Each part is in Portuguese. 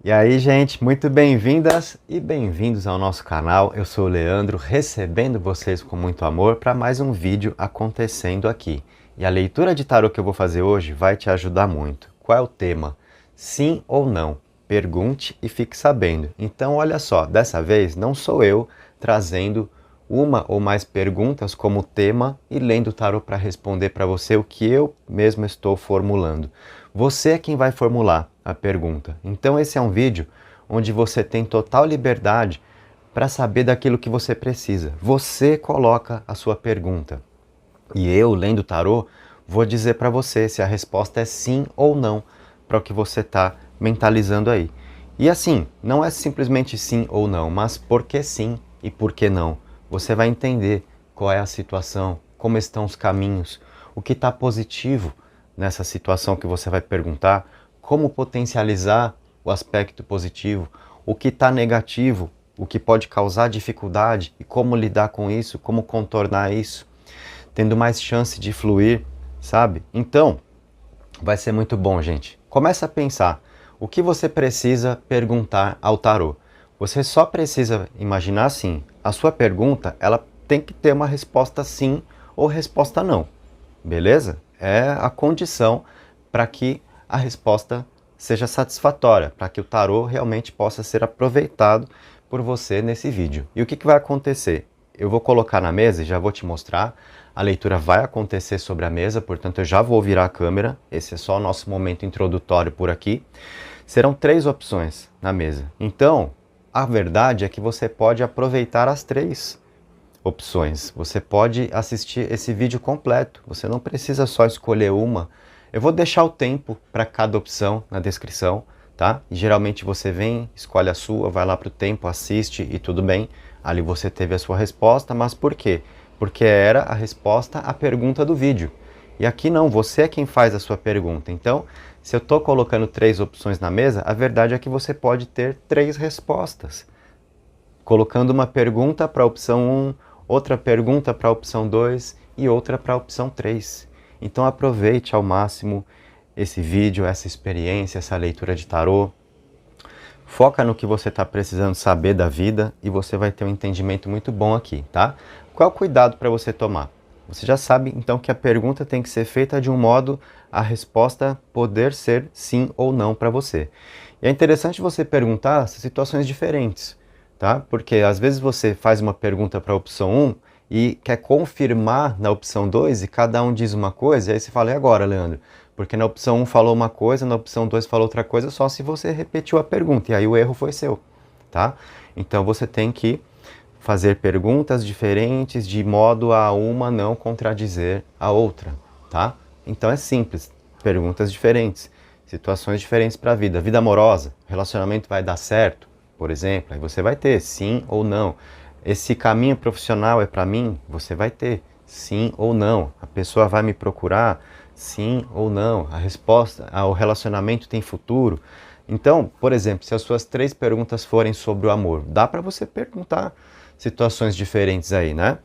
E aí, gente, muito bem-vindas e bem-vindos ao nosso canal. Eu sou o Leandro, recebendo vocês com muito amor para mais um vídeo acontecendo aqui. E a leitura de tarô que eu vou fazer hoje vai te ajudar muito. Qual é o tema? Sim ou não? Pergunte e fique sabendo. Então, olha só, dessa vez não sou eu trazendo uma ou mais perguntas como tema e lendo o tarô para responder para você o que eu mesmo estou formulando. Você é quem vai formular a pergunta. Então esse é um vídeo onde você tem total liberdade para saber daquilo que você precisa. Você coloca a sua pergunta. E eu, lendo o tarô, vou dizer para você se a resposta é sim ou não para o que você está mentalizando aí. E assim, não é simplesmente sim ou não, mas por que sim e por que não. Você vai entender qual é a situação, como estão os caminhos, o que está positivo nessa situação que você vai perguntar, como potencializar o aspecto positivo, o que está negativo, o que pode causar dificuldade e como lidar com isso, como contornar isso, tendo mais chance de fluir, sabe? Então, vai ser muito bom, gente. Começa a pensar o que você precisa perguntar ao tarô. Você só precisa imaginar assim, a sua pergunta, ela tem que ter uma resposta sim ou resposta não, beleza? É a condição para que a resposta seja satisfatória, para que o tarô realmente possa ser aproveitado por você nesse vídeo. E o que vai acontecer? Eu vou colocar na mesa e já vou te mostrar. A leitura vai acontecer sobre a mesa, portanto eu já vou virar a câmera. Esse é só o nosso momento introdutório por aqui. Serão 3 opções na mesa. Então, a verdade é que você pode aproveitar as 3 opções. Você pode assistir esse vídeo completo. Você não precisa só escolher uma. Eu vou deixar o tempo para cada opção na descrição, tá? E geralmente você vem, escolhe a sua, vai lá para o tempo, assiste e tudo bem. Ali você teve a sua resposta, mas por quê? Porque era a resposta à pergunta do vídeo. E aqui não, você é quem faz a sua pergunta. Então, se eu estou colocando 3 opções na mesa, a verdade é que você pode ter 3 respostas. Colocando uma pergunta para a opção 1, outra pergunta para a opção 2 e outra para a opção 3. Então aproveite ao máximo esse vídeo, essa experiência, essa leitura de tarô. Foca no que você está precisando saber da vida e você vai ter um entendimento muito bom aqui, tá? Qual é o cuidado para você tomar? Você já sabe então que a pergunta tem que ser feita de um modo a resposta poder ser sim ou não para você. E é interessante você perguntar situações diferentes, tá? Porque às vezes você faz uma pergunta para a opção 1 e quer confirmar na opção 2 e cada um diz uma coisa, e aí você fala, e agora, Leandro? Porque na opção 1 falou uma coisa, na opção 2 falou outra coisa, só se você repetiu a pergunta, e aí o erro foi seu, tá? Então você tem que fazer perguntas diferentes de modo a uma não contradizer a outra, tá? Então é simples, perguntas diferentes, situações diferentes para a vida. Vida amorosa, relacionamento vai dar certo, por exemplo, aí você vai ter sim ou não. Esse caminho profissional é para mim? Você vai ter sim ou não. A pessoa vai me procurar? Sim ou não. A resposta ao relacionamento tem futuro? Então, por exemplo, se as suas 3 perguntas forem sobre o amor, dá para você perguntar situações diferentes aí, né?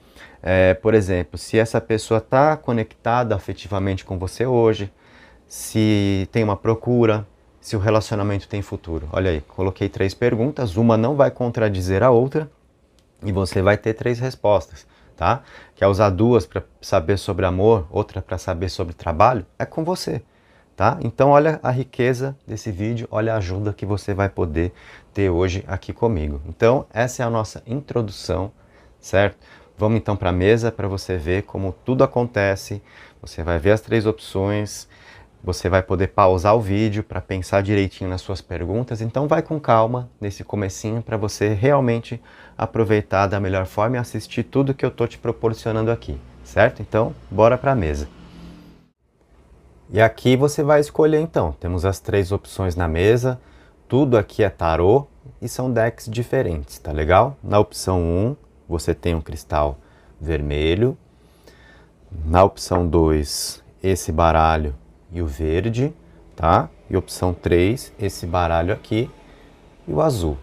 Por exemplo, se essa pessoa está conectada afetivamente com você hoje, se tem uma procura, se o relacionamento tem futuro. Olha aí, coloquei 3 perguntas, uma não vai contradizer a outra e você vai ter 3 respostas, tá? Quer usar 2 para saber sobre amor, outra para saber sobre trabalho? É com você, tá? Então olha a riqueza desse vídeo, olha a ajuda que você vai poder ter hoje aqui comigo. Então essa é a nossa introdução, certo? Vamos então para a mesa para você ver como tudo acontece, você vai ver as 3 opções, você vai poder pausar o vídeo para pensar direitinho nas suas perguntas, então vai com calma nesse comecinho para você realmente aproveitar da melhor forma e assistir tudo que eu estou te proporcionando aqui, certo? Então, bora para a mesa. E aqui você vai escolher então, temos as 3 opções na mesa, tudo aqui é tarô e são decks diferentes, tá legal? Na opção 1, você tem um cristal vermelho, na opção 2, esse baralho e o verde, tá? E opção 3, esse baralho aqui e o azul.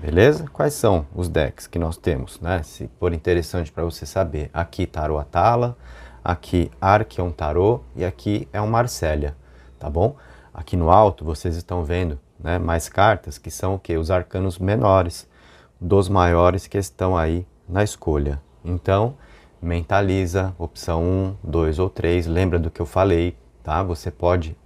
Beleza? Quais são os decks que nós temos, né? Se for interessante para você saber. Aqui Tarô Atala, aqui Archeon Tarô e aqui é um Marcélia, tá bom? Aqui no alto vocês estão vendo né, mais cartas, que são o quê? Os arcanos menores, dos maiores que estão aí na escolha. Então, mentaliza, opção 1, 2 ou 3, lembra do que eu falei, tá? Você pode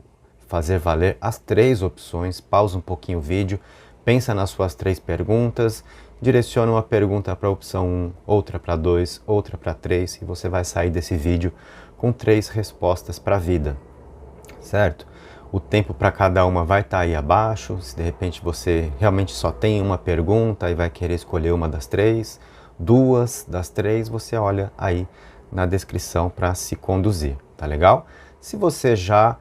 fazer valer as 3 opções, pausa um pouquinho o vídeo, pensa nas suas 3 perguntas, direciona uma pergunta para a opção 1, outra para 2, outra para 3 e você vai sair desse vídeo com 3 respostas para a vida, certo? O tempo para cada uma vai estar aí abaixo, se de repente você realmente só tem uma pergunta e vai querer escolher uma das 3, 2 das 3, você olha aí na descrição para se conduzir, tá legal? Se você já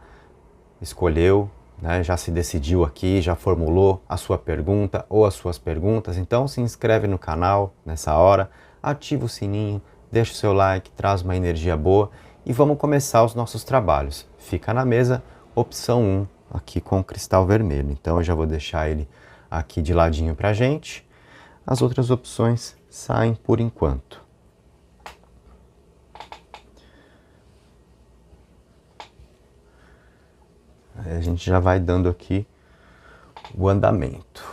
escolheu, né, já se decidiu aqui, já formulou a sua pergunta ou as suas perguntas, então se inscreve no canal nessa hora, ativa o sininho, deixa o seu like, traz uma energia boa e vamos começar os nossos trabalhos. Fica na mesa, opção 1, aqui com o cristal vermelho. Então eu já vou deixar ele aqui de ladinho pra gente. As outras opções saem por enquanto. Aí a gente já vai dando aqui o andamento.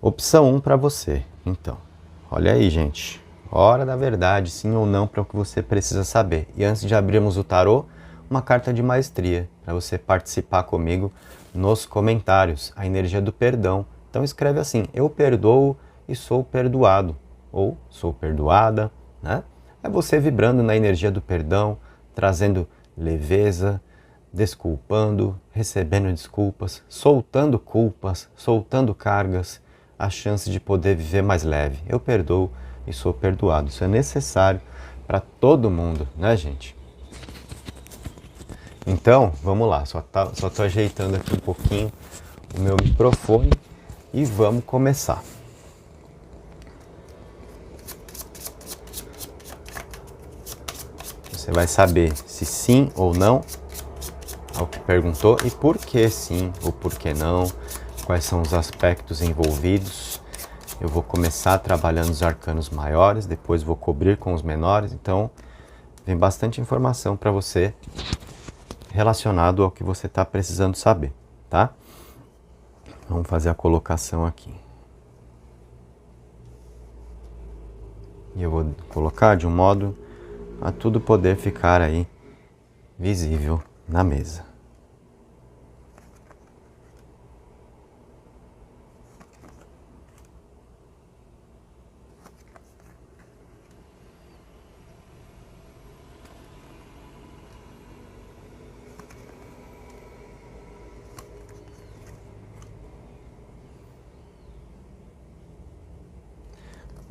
Opção 1 para você, então. Olha aí, gente. Hora da verdade, sim ou não, para o que você precisa saber. E antes de abrirmos o tarô, uma carta de maestria, para você participar comigo nos comentários. A energia do perdão. Então escreve assim, eu perdoo e sou perdoado. Ou sou perdoada, né? É você vibrando na energia do perdão, trazendo leveza, desculpando, recebendo desculpas, soltando culpas, soltando cargas, a chance de poder viver mais leve. Eu perdoo e sou perdoado. Isso é necessário para todo mundo, né, gente? Então, vamos lá. Só tô ajeitando aqui um pouquinho o meu microfone e vamos começar. Você vai saber se sim ou não ao que perguntou e por que sim ou por que não, quais são os aspectos envolvidos. Eu vou começar trabalhando os arcanos maiores, depois vou cobrir com os menores, então vem bastante informação para você relacionado ao que você está precisando saber, tá? Vamos fazer a colocação aqui. E eu vou colocar de um modo a tudo poder ficar aí visível na mesa.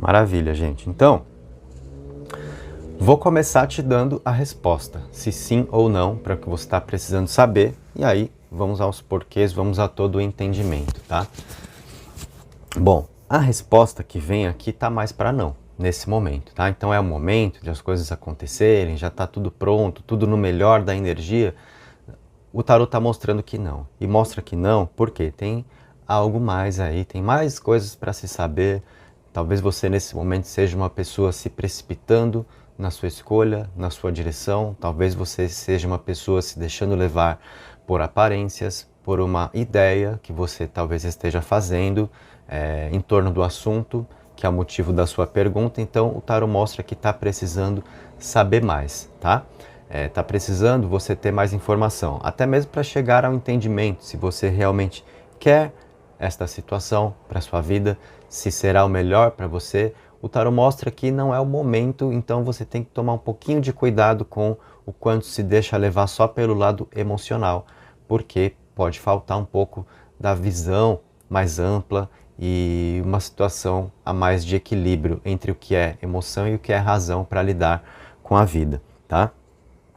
Maravilha, gente. Então, vou começar te dando a resposta, se sim ou não, para o que você está precisando saber. E aí, vamos aos porquês, vamos a todo o entendimento, tá? Bom, a resposta que vem aqui tá mais para não, nesse momento, tá? Então é o momento de as coisas acontecerem, já tá tudo pronto, tudo no melhor da energia. O tarot tá mostrando que não. E mostra que não porque tem algo mais aí, tem mais coisas para se saber. Talvez você nesse momento seja uma pessoa se precipitando na sua escolha, na sua direção. Talvez você seja uma pessoa se deixando levar por aparências, por uma ideia que você talvez esteja fazendo em torno do assunto, que é o motivo da sua pergunta. Então o tarot mostra que está precisando saber mais, tá? Está precisando você ter mais informação, até mesmo para chegar ao entendimento, se você realmente quer esta situação para sua vida, se será o melhor para você. O tarot mostra que não é o momento, então você tem que tomar um pouquinho de cuidado com o quanto se deixa levar só pelo lado emocional, porque pode faltar um pouco da visão mais ampla e uma situação a mais de equilíbrio entre o que é emoção e o que é razão para lidar com a vida, tá?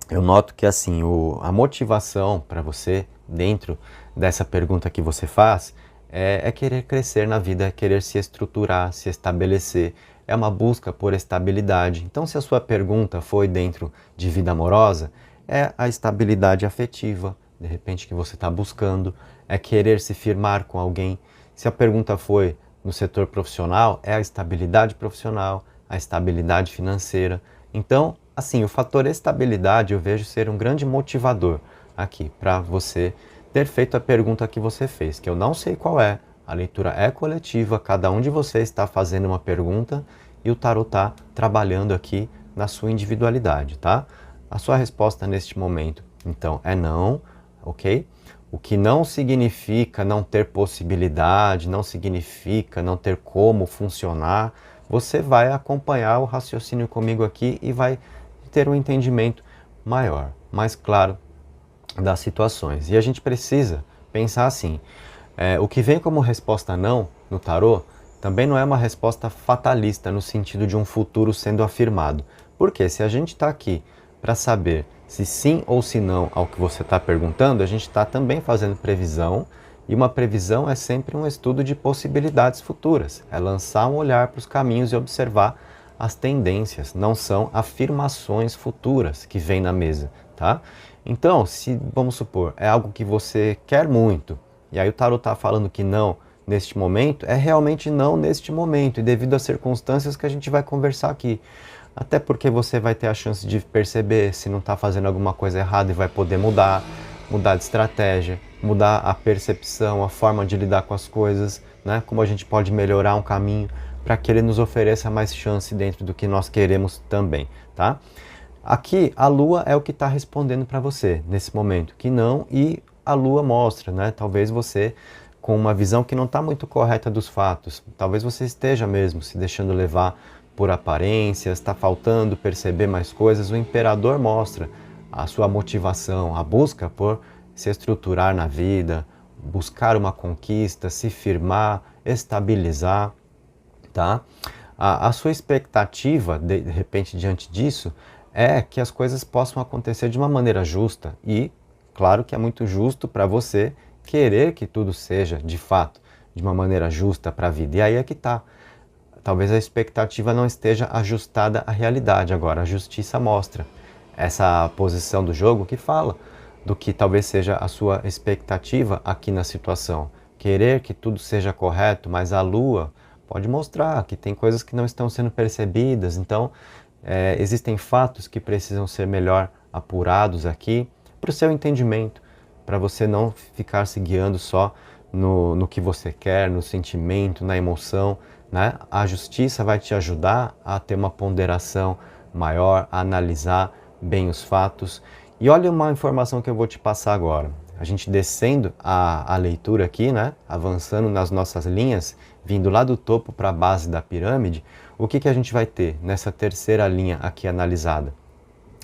Eu noto que assim, a motivação para você dentro dessa pergunta que você faz é querer crescer na vida, é querer se estruturar, se estabelecer, é uma busca por estabilidade. Então, se a sua pergunta foi dentro de vida amorosa, é a estabilidade afetiva, de repente, que você está buscando, é querer se firmar com alguém. Se a pergunta foi no setor profissional, é a estabilidade profissional, a estabilidade financeira. Então, assim, o fator estabilidade eu vejo ser um grande motivador aqui para você ter feito a pergunta que você fez, que eu não sei qual é. A leitura é coletiva, cada um de vocês está fazendo uma pergunta e o tarot está trabalhando aqui na sua individualidade, tá? A sua resposta neste momento, então, é não, ok? O que não significa não ter possibilidade, não significa não ter como funcionar. Você vai acompanhar o raciocínio comigo aqui e vai ter um entendimento maior, mais claro das situações. E a gente precisa pensar assim, o que vem como resposta não no tarô também não é uma resposta fatalista no sentido de um futuro sendo afirmado. Porque se a gente está aqui para saber se sim ou se não ao que você está perguntando, a gente está também fazendo previsão, e uma previsão é sempre um estudo de possibilidades futuras. É lançar um olhar para os caminhos e observar as tendências, não são afirmações futuras que vêm na mesa, tá? Então, se, vamos supor, é algo que você quer muito, e aí o tarot está falando que não neste momento, é realmente não neste momento, e devido às circunstâncias que a gente vai conversar aqui. Até porque você vai ter a chance de perceber se não está fazendo alguma coisa errada e vai poder mudar de estratégia, mudar a percepção, a forma de lidar com as coisas, né? Como a gente pode melhorar um caminho para que ele nos ofereça mais chance dentro do que nós queremos também, tá? Aqui a Lua é o que está respondendo para você nesse momento, que não, e a Lua mostra, né? Talvez você com uma visão que não está muito correta dos fatos, talvez você esteja mesmo se deixando levar por aparências, está faltando perceber mais coisas. O Imperador mostra a sua motivação, a busca por se estruturar na vida, buscar uma conquista, se firmar, estabilizar, tá? A sua expectativa, de repente, diante disso, é que as coisas possam acontecer de uma maneira justa e, claro que é muito justo para você querer que tudo seja, de fato, de uma maneira justa para a vida. E aí é que está. Talvez a expectativa não esteja ajustada à realidade. Agora, a justiça mostra essa posição do jogo que fala do que talvez seja a sua expectativa aqui na situação. Querer que tudo seja correto, mas a Lua pode mostrar que tem coisas que não estão sendo percebidas. Então, existem fatos que precisam ser melhor apurados aqui para o seu entendimento, para você não ficar se guiando só no que você quer, no sentimento, na emoção, né? A justiça vai te ajudar a ter uma ponderação maior, a analisar bem os fatos. E olha uma informação que eu vou te passar agora. A gente descendo a leitura aqui, né? Avançando nas nossas linhas, vindo lá do topo para a base da pirâmide, o que a gente vai ter nessa terceira linha aqui analisada?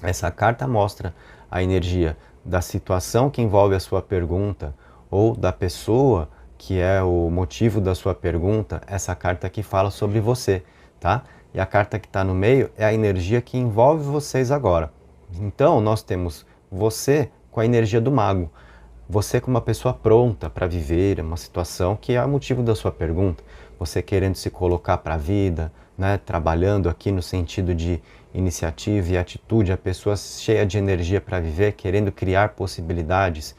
Essa carta mostra a energia da situação que envolve a sua pergunta ou da pessoa que é o motivo da sua pergunta. Essa carta aqui fala sobre você, tá? E a carta que está no meio é a energia que envolve vocês agora. Então, nós temos você com a energia do mago. Você como uma pessoa pronta para viver uma situação que é o motivo da sua pergunta. Você querendo se colocar para a vida, né? Trabalhando aqui no sentido de iniciativa e atitude, a pessoa cheia de energia para viver, querendo criar possibilidades.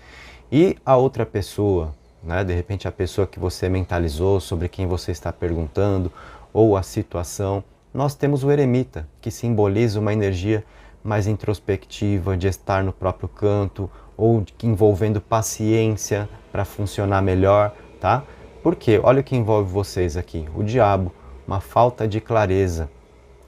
E a outra pessoa, né? De repente a pessoa que você mentalizou, sobre quem você está perguntando, ou a situação. Nós temos o eremita, que simboliza uma energia mais introspectiva, de estar no próprio canto, ou envolvendo paciência para funcionar melhor, tá? Porque olha o que envolve vocês aqui, o diabo, uma falta de clareza,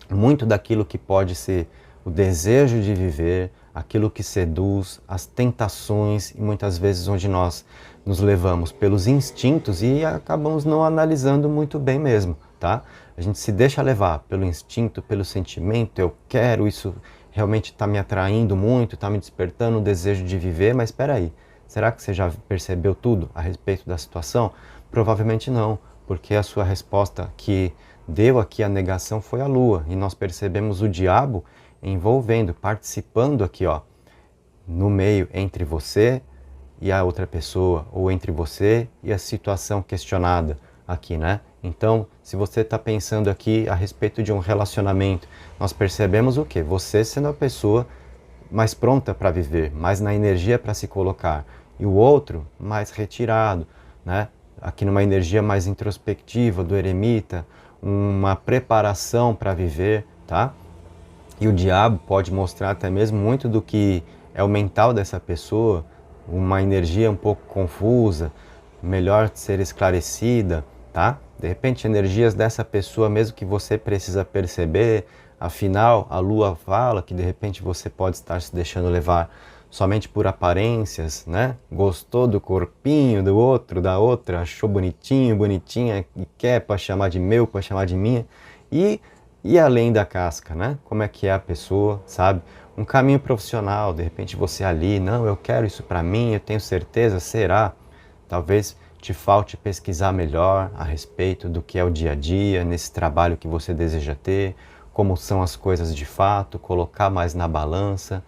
muito daquilo que pode ser o desejo de viver, aquilo que seduz, as tentações, e muitas vezes onde nós nos levamos pelos instintos e acabamos não analisando muito bem mesmo, tá? A gente se deixa levar pelo instinto, pelo sentimento, eu quero, isso realmente está me atraindo muito, está me despertando o desejo de viver, mas espera aí, será que você já percebeu tudo a respeito da situação? Provavelmente não, porque a sua resposta que deu aqui a negação foi a Lua, e nós percebemos o diabo envolvendo, participando aqui, ó, no meio entre você e a outra pessoa, ou entre você e a situação questionada aqui, né? Então, se você está pensando aqui a respeito de um relacionamento, nós percebemos o quê? Você sendo a pessoa mais pronta para viver, mais na energia para se colocar, e o outro mais retirado, né? Aqui numa energia mais introspectiva do eremita, uma preparação para viver, tá? E o diabo pode mostrar até mesmo muito do que é o mental dessa pessoa, uma energia um pouco confusa, melhor ser esclarecida, tá? De repente, energias dessa pessoa mesmo que você precisa perceber, afinal, a lua fala que de repente você pode estar se deixando levar somente por aparências, né? Gostou do corpinho do outro, da outra, achou bonitinho, bonitinha, e quer para chamar de meu, para chamar de minha, e, e além da casca, né? Como é que é a pessoa, sabe? Um caminho profissional, de repente você ali, não, eu quero isso para mim, eu tenho certeza, será? Talvez te falte pesquisar melhor a respeito do que é o dia a dia, nesse trabalho que você deseja ter, como são as coisas de fato, colocar mais na balança,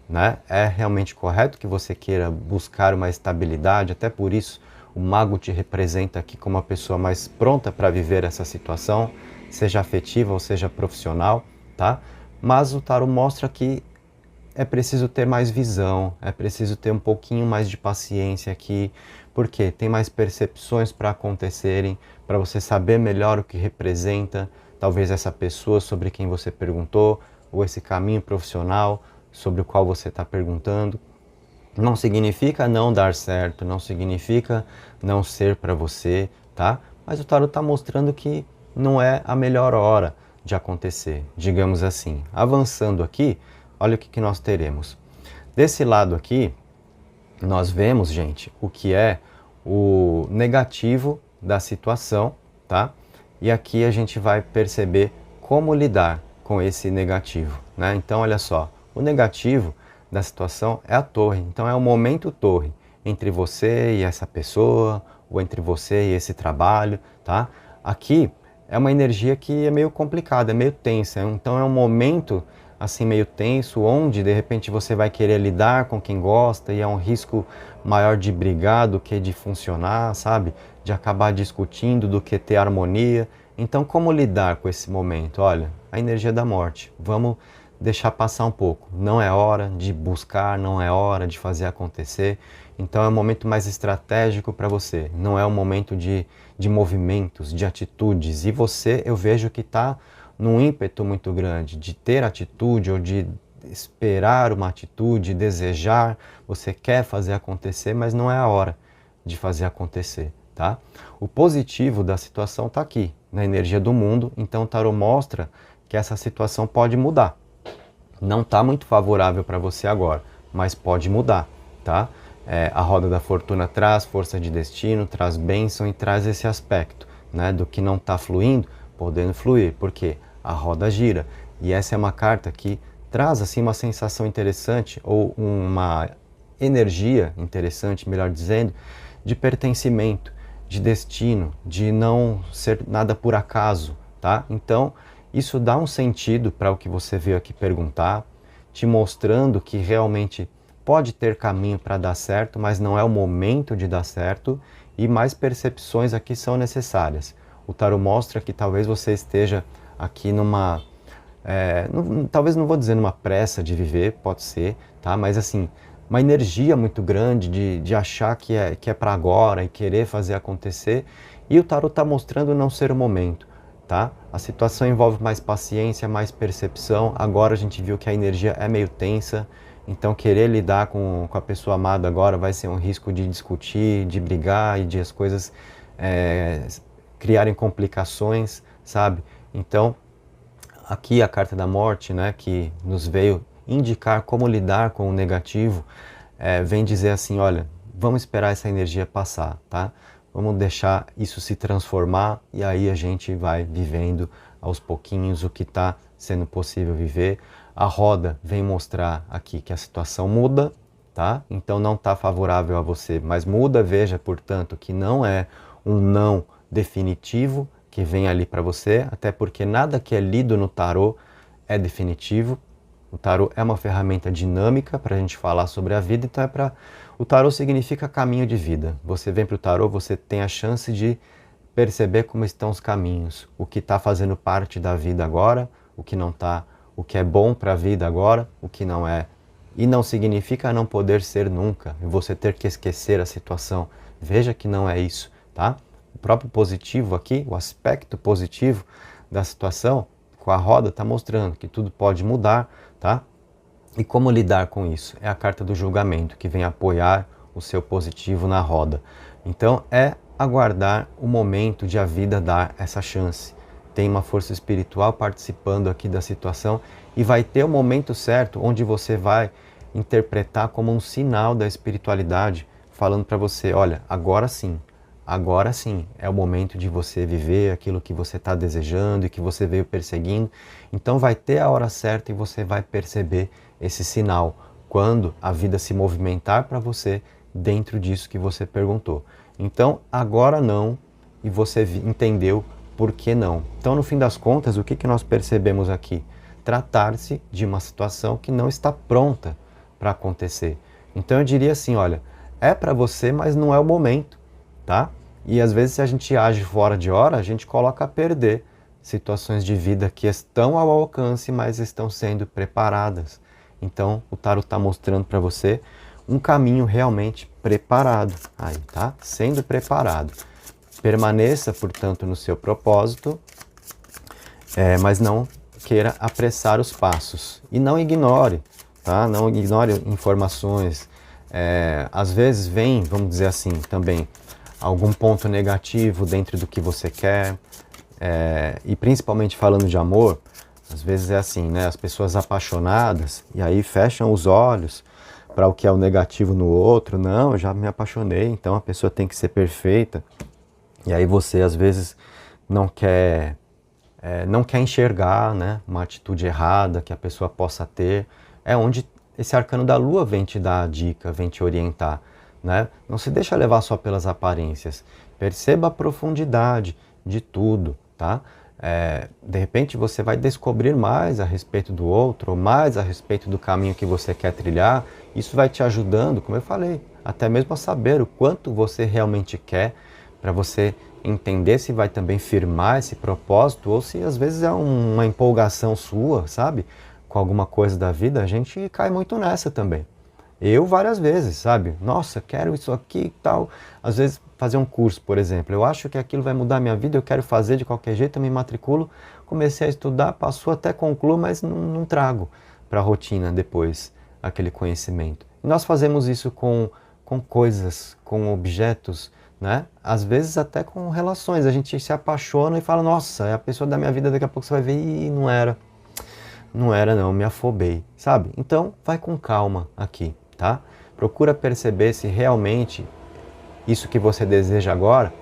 né? É realmente correto que você queira buscar uma estabilidade, até por isso o mago te representa aqui como uma pessoa mais pronta para viver essa situação, seja afetiva ou seja profissional, tá? Mas o tarot mostra que é preciso ter mais visão, é preciso ter um pouquinho mais de paciência aqui, porque tem mais percepções para acontecerem, para você saber melhor o que representa, talvez essa pessoa sobre quem você perguntou, ou esse caminho profissional sobre o qual você está perguntando. Não significa não dar certo, não significa não ser para você, tá? Mas o tarot está mostrando que não é a melhor hora de acontecer, digamos assim. Avançando aqui, olha o que nós teremos. Desse lado aqui, nós vemos, gente, o que é o negativo da situação, tá? E aqui a gente vai perceber como lidar com esse negativo, né? Então, olha só, o negativo da situação é a torre. Então, é o momento torre entre você e essa pessoa, ou entre você e esse trabalho, tá? Aqui é uma energia que é meio complicada, é meio tensa. Então, é um momento assim meio tenso, onde de repente você vai querer lidar com quem gosta e é um risco maior de brigar do que de funcionar, sabe? De acabar discutindo do que ter harmonia. Então, como lidar com esse momento? Olha, a energia da morte. Vamos deixar passar um pouco. Não é hora de buscar, não é hora de fazer acontecer. Então, é um momento mais estratégico para você. Não é um momento de movimentos, de atitudes. E você, eu vejo que está num ímpeto muito grande de ter atitude ou de esperar uma atitude, desejar, você quer fazer acontecer, mas não é a hora de fazer acontecer, tá? O positivo da situação está aqui, na energia do mundo, então o tarot mostra que essa situação pode mudar. Não está muito favorável para você agora, mas pode mudar, tá? A roda da fortuna traz força de destino, traz bênção e traz esse aspecto, né, do que não está fluindo, podendo fluir, porque a roda gira. E essa é uma carta que traz assim uma sensação interessante, ou uma energia interessante, melhor dizendo, de pertencimento, de destino, de não ser nada por acaso, tá? Então, isso dá um sentido para o que você veio aqui perguntar, te mostrando que realmente pode ter caminho para dar certo, mas não é o momento de dar certo, e mais percepções aqui são necessárias. O tarot mostra que talvez você esteja aqui numa, talvez não vou dizer numa pressa de viver, pode ser, tá? Mas assim, uma energia muito grande de achar que é para agora e querer fazer acontecer, e o tarot está mostrando não ser o momento, tá? A situação envolve mais paciência, mais percepção. Agora a gente viu que a energia é meio tensa, então querer lidar com a pessoa amada agora vai ser um risco de discutir, de brigar e de as coisas criarem complicações, sabe? Então, aqui a carta da morte, né, que nos veio indicar como lidar com o negativo, vem dizer assim, olha, vamos esperar essa energia passar, tá? Vamos deixar isso se transformar e aí a gente vai vivendo aos pouquinhos o que está sendo possível viver. A roda vem mostrar aqui que a situação muda, tá? Então não está favorável a você, mas muda. Veja, portanto, que não é um não definitivo que vem ali para você, até porque nada que é lido no tarot é definitivo. O tarot é uma ferramenta dinâmica para a gente falar sobre a vida, então o tarot significa caminho de vida. Você vem para o tarot, você tem a chance de perceber como estão os caminhos, o que está fazendo parte da vida agora, o que não está, o que é bom para a vida agora, o que não é. E não significa não poder ser nunca, e você ter que esquecer a situação. Veja que não é isso, tá? O próprio positivo aqui, o aspecto positivo da situação, com a roda, está mostrando que tudo pode mudar, tá? E como lidar com isso? É a carta do julgamento, que vem apoiar o seu positivo na roda. Então é aguardar o momento de a vida dar essa chance. Tem uma força espiritual participando aqui da situação e vai ter o momento certo onde você vai interpretar como um sinal da espiritualidade, falando para você, olha, agora sim é o momento de você viver aquilo que você está desejando e que você veio perseguindo. Então vai ter a hora certa e você vai perceber esse sinal, quando a vida se movimentar para você dentro disso que você perguntou. Então agora não, e você entendeu por que não. Então no fim das contas, o que nós percebemos aqui? Tratar-se de uma situação que não está pronta para acontecer. Então eu diria assim, olha, é para você, mas não é o momento, tá? E às vezes se a gente age fora de hora, a gente coloca a perder situações de vida que estão ao alcance, mas estão sendo preparadas. Então o tarot está mostrando para você um caminho realmente preparado, aí, tá? Sendo preparado. Permaneça, portanto, no seu propósito, mas não queira apressar os passos. E não ignore, tá? Não ignore informações. Às vezes vem, vamos dizer assim, também, algum ponto negativo dentro do que você quer. E principalmente falando de amor, às vezes é assim, né? As pessoas apaixonadas, e aí fecham os olhos para o que é o negativo no outro. Não, eu já me apaixonei, então a pessoa tem que ser perfeita. E aí você às vezes não quer enxergar, né, uma atitude errada que a pessoa possa ter. É onde esse arcano da lua vem te dar a dica, vem te orientar, né? Não se deixa levar só pelas aparências. Perceba a profundidade de tudo, tá? De repente você vai descobrir mais a respeito do outro, ou mais a respeito do caminho que você quer trilhar. Isso vai te ajudando, como eu falei, até mesmo a saber o quanto você realmente quer, para você entender se vai também firmar esse propósito, ou se às vezes é uma empolgação sua, sabe? Com alguma coisa da vida, a gente cai muito nessa também. Eu várias vezes, sabe? Nossa, quero isso aqui e tal. Às vezes fazer um curso, por exemplo. Eu acho que aquilo vai mudar a minha vida, eu quero fazer de qualquer jeito, eu me matriculo, comecei a estudar, passou, até concluo, mas não trago para a rotina depois aquele conhecimento. E nós fazemos isso com coisas, com objetos, né? Às vezes até com relações. A gente se apaixona e fala, nossa, é a pessoa da minha vida, daqui a pouco você vai ver, e não era. Não era não, me afobei, sabe? Então vai com calma aqui, tá? Procura perceber se realmente isso que você deseja agora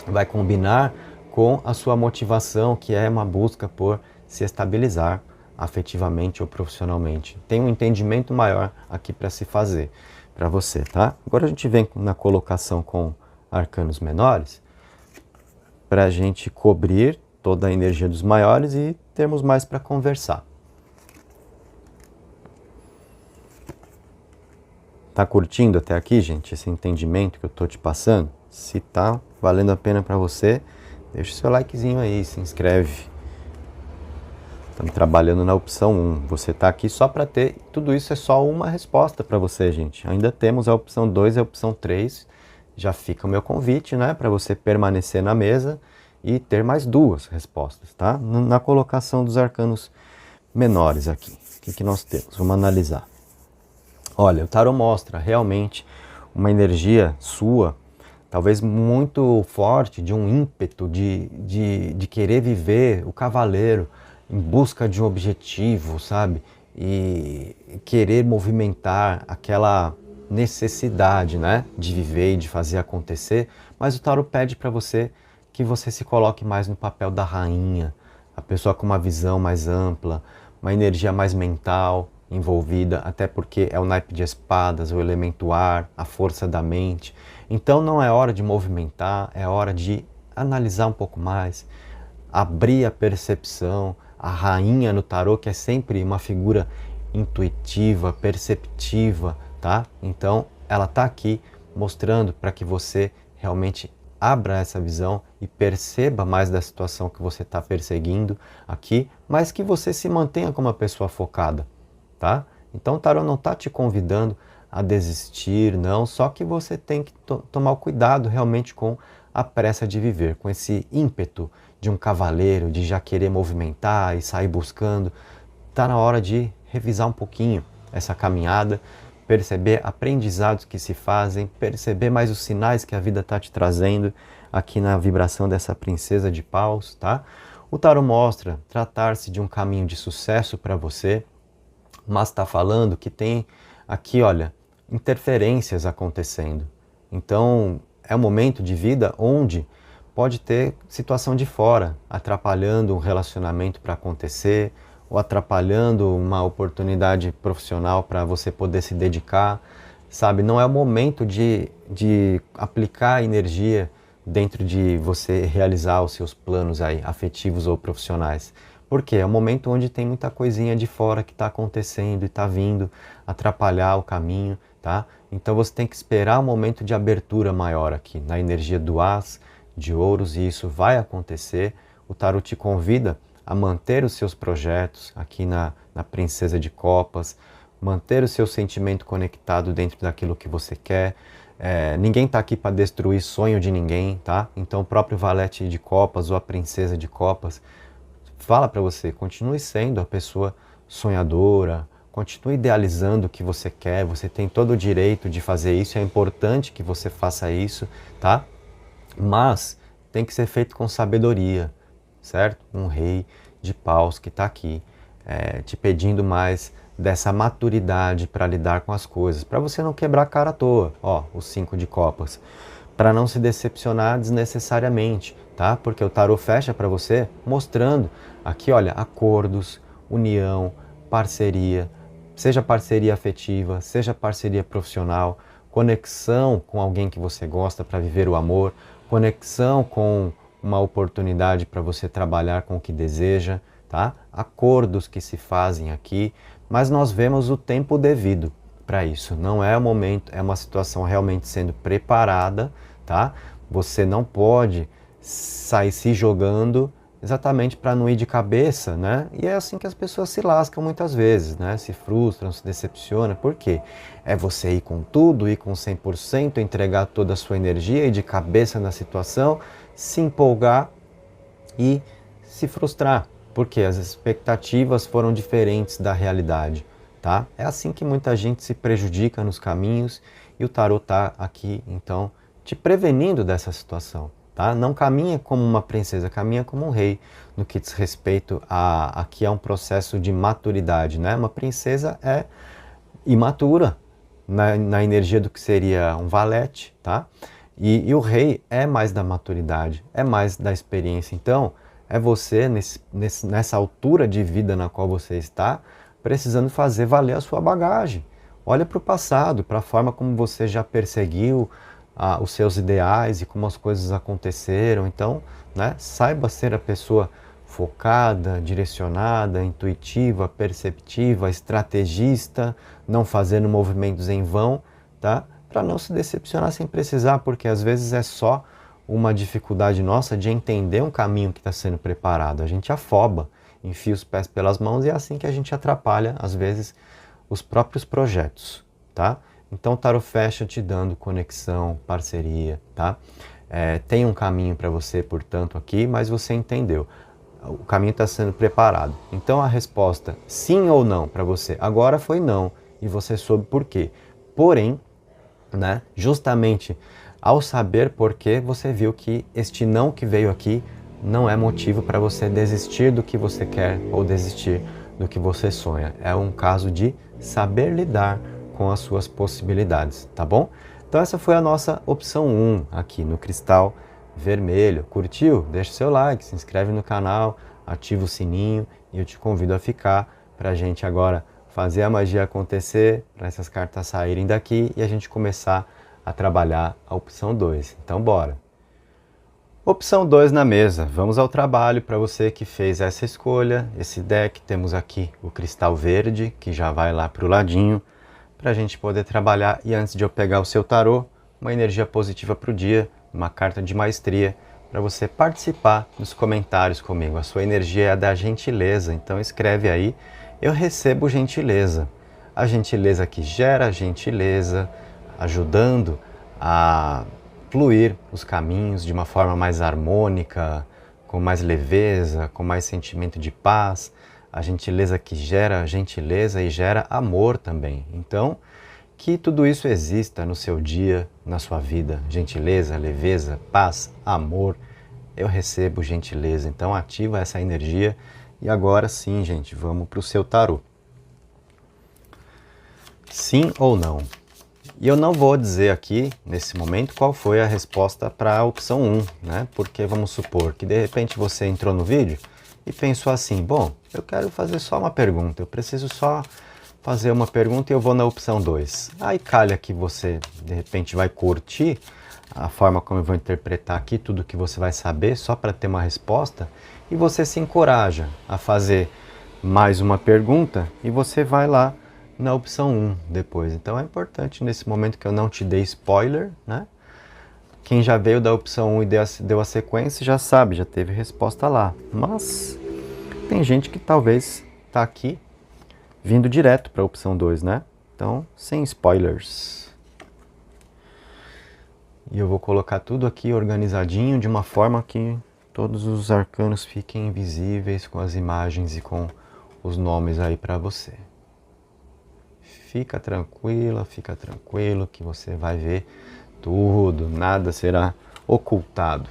vai combinar com a sua motivação, que é uma busca por se estabilizar afetivamente ou profissionalmente. Tem um entendimento maior aqui para se fazer, para você, tá? Agora a gente vem na colocação com arcanos menores, para a gente cobrir toda a energia dos maiores e termos mais para conversar. Tá curtindo até aqui, gente, esse entendimento que eu tô te passando? Se tá valendo a pena para você, deixa o seu likezinho aí, se inscreve. Estamos trabalhando na opção 1. Você tá aqui só para ter, tudo isso é só uma resposta para você, gente. Ainda temos a opção 2 e a opção 3. Já fica o meu convite, né, para você permanecer na mesa e ter mais 2 respostas, tá? Na colocação dos arcanos menores aqui. O que nós temos? Vamos analisar. Olha, o tarot mostra realmente uma energia sua, talvez muito forte, de um ímpeto de querer viver o cavaleiro em busca de um objetivo, sabe? E querer movimentar aquela necessidade, né, de viver e de fazer acontecer. Mas o tarot pede para você que você se coloque mais no papel da rainha, a pessoa com uma visão mais ampla, uma energia mais mental envolvida, até porque é o naipe de espadas, o elemento ar, a força da mente. Então não é hora de movimentar, é hora de analisar um pouco mais, abrir a percepção. A rainha no tarô, que é sempre uma figura intuitiva, perceptiva, tá? Então ela tá aqui mostrando para que você realmente abra essa visão e perceba mais da situação que você está perseguindo aqui, mas que você se mantenha como uma pessoa focada. Tá? Então o tarot não está te convidando a desistir, não, só que você tem que tomar cuidado realmente com a pressa de viver, com esse ímpeto de um cavaleiro, de já querer movimentar e sair buscando. Está na hora de revisar um pouquinho essa caminhada, perceber aprendizados que se fazem, perceber mais os sinais que a vida está te trazendo aqui na vibração dessa princesa de paus, tá? O tarot mostra tratar-se de um caminho de sucesso para você, mas está falando que tem aqui, olha, interferências acontecendo. Então, é um momento de vida onde pode ter situação de fora, atrapalhando um relacionamento para acontecer, ou atrapalhando uma oportunidade profissional para você poder se dedicar, sabe? Não é o momento de aplicar energia dentro de você realizar os seus planos aí, afetivos ou profissionais. Porque é um momento onde tem muita coisinha de fora que está acontecendo e está vindo atrapalhar o caminho, tá? Então você tem que esperar um momento de abertura maior aqui, na energia do As de Ouros, e isso vai acontecer. O tarot te convida a manter os seus projetos aqui na Princesa de Copas, manter o seu sentimento conectado dentro daquilo que você quer. Ninguém está aqui para destruir sonho de ninguém, tá? Então o próprio Valete de Copas ou a Princesa de Copas fala para você, continue sendo a pessoa sonhadora, continue idealizando o que você quer, você tem todo o direito de fazer isso, é importante que você faça isso, tá? Mas tem que ser feito com sabedoria, certo? Um rei de paus que está aqui, te pedindo mais dessa maturidade para lidar com as coisas, para você não quebrar a cara à toa, ó, os 5 de copas, para não se decepcionar desnecessariamente, tá? Porque o tarot fecha para você mostrando aqui, olha, acordos, união, parceria, seja parceria afetiva, seja parceria profissional, conexão com alguém que você gosta para viver o amor, conexão com uma oportunidade para você trabalhar com o que deseja, tá? Acordos que se fazem aqui, mas nós vemos o tempo devido para isso. Não é o momento, é uma situação realmente sendo preparada, tá? Você não pode sair se jogando exatamente para não ir de cabeça, né? E é assim que as pessoas se lascam muitas vezes, né? Se frustram, se decepcionam. Por quê? É você ir com tudo, ir com 100%, entregar toda a sua energia, ir de cabeça na situação, se empolgar e se frustrar, porque as expectativas foram diferentes da realidade, tá? É assim que muita gente se prejudica nos caminhos e o tarot tá aqui, então, te prevenindo dessa situação, tá? Não caminha como uma princesa, caminha como um rei, no que diz respeito aqui a um processo de maturidade, né? Uma princesa é imatura na energia do que seria um valete, tá? E o rei é mais da maturidade, é mais da experiência. Então, é você, nessa altura de vida na qual você está, precisando fazer valer a sua bagagem. Olha para o passado, para a forma como você já perseguiu os seus ideais e como as coisas aconteceram. Então, né, saiba ser a pessoa focada, direcionada, intuitiva, perceptiva, estrategista, não fazendo movimentos em vão, tá? Para não se decepcionar sem precisar, porque às vezes é só uma dificuldade nossa de entender um caminho que está sendo preparado. A gente afoba, enfia os pés pelas mãos e é assim que a gente atrapalha, às vezes, os próprios projetos, tá? Então o tarot fecha te dando conexão, parceria, tá? Tem um caminho para você, portanto, aqui, mas você entendeu. O caminho está sendo preparado. Então a resposta sim ou não para você agora foi não, e você soube por quê. Porém, né, justamente ao saber por quê, você viu que este não que veio aqui não é motivo para você desistir do que você quer ou desistir do que você sonha. É um caso de saber lidar com as suas possibilidades, tá bom? Então essa foi a nossa opção 1 aqui no cristal vermelho. Curtiu? Deixa o seu like, se inscreve no canal, ativa o sininho e eu te convido a ficar para a gente agora fazer a magia acontecer, para essas cartas saírem daqui e a gente começar a trabalhar a opção 2. Então bora! Opção 2 na mesa. Vamos ao trabalho para você que fez essa escolha, esse deck. Temos aqui o cristal verde, que já vai lá para o ladinho, para a gente poder trabalhar. E antes de eu pegar o seu tarô, uma energia positiva para o dia, uma carta de maestria, para você participar nos comentários comigo. A sua energia é a da gentileza, então escreve aí, eu recebo gentileza. A gentileza que gera gentileza, ajudando a fluir os caminhos de uma forma mais harmônica, com mais leveza, com mais sentimento de paz. A gentileza que gera gentileza e gera amor também. Então, Que tudo isso exista no seu dia, na sua vida. Gentileza, leveza, paz, amor. Eu recebo gentileza, então ativa essa energia. E agora sim, gente, vamos para o seu tarô. Sim ou não? E eu não vou dizer aqui, nesse momento, qual foi a resposta para a opção 1, né? Porque vamos supor que de repente você entrou no vídeo e pensou assim, bom, eu quero fazer só uma pergunta, eu preciso só fazer uma pergunta e eu vou na opção 2. Aí calha que você, de repente, vai curtir a forma como eu vou interpretar aqui, tudo que você vai saber, só para ter uma resposta, e você se encoraja a fazer mais uma pergunta e você vai lá na opção 1 depois. Então é importante nesse momento que eu não te dei spoiler, né? Quem já veio da opção 1 e deu a sequência já sabe, já teve resposta lá. Mas tem gente que talvez está aqui vindo direto para a opção 2, né? Então, sem spoilers. E eu vou colocar tudo aqui organizadinho de uma forma que todos os arcanos fiquem visíveis com as imagens e com os nomes aí para você. Fica tranquila, fica tranquilo que você vai ver tudo, nada será ocultado.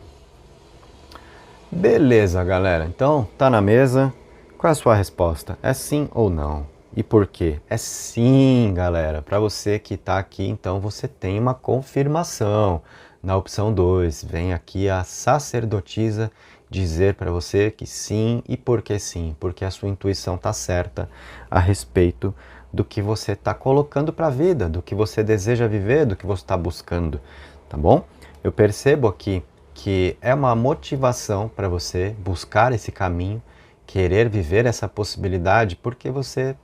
Beleza, galera. Então, tá na mesa. Qual é a sua resposta? É sim ou não? E por quê? É sim, galera. Para você que está aqui, então você tem uma confirmação. Na opção 2, vem aqui a sacerdotisa dizer para você que sim. E por que sim? Porque a sua intuição está certa a respeito do que você está colocando para a vida, do que você deseja viver, do que você está buscando, tá bom? Eu percebo aqui que é uma motivação para você buscar esse caminho, querer viver essa possibilidade, porque você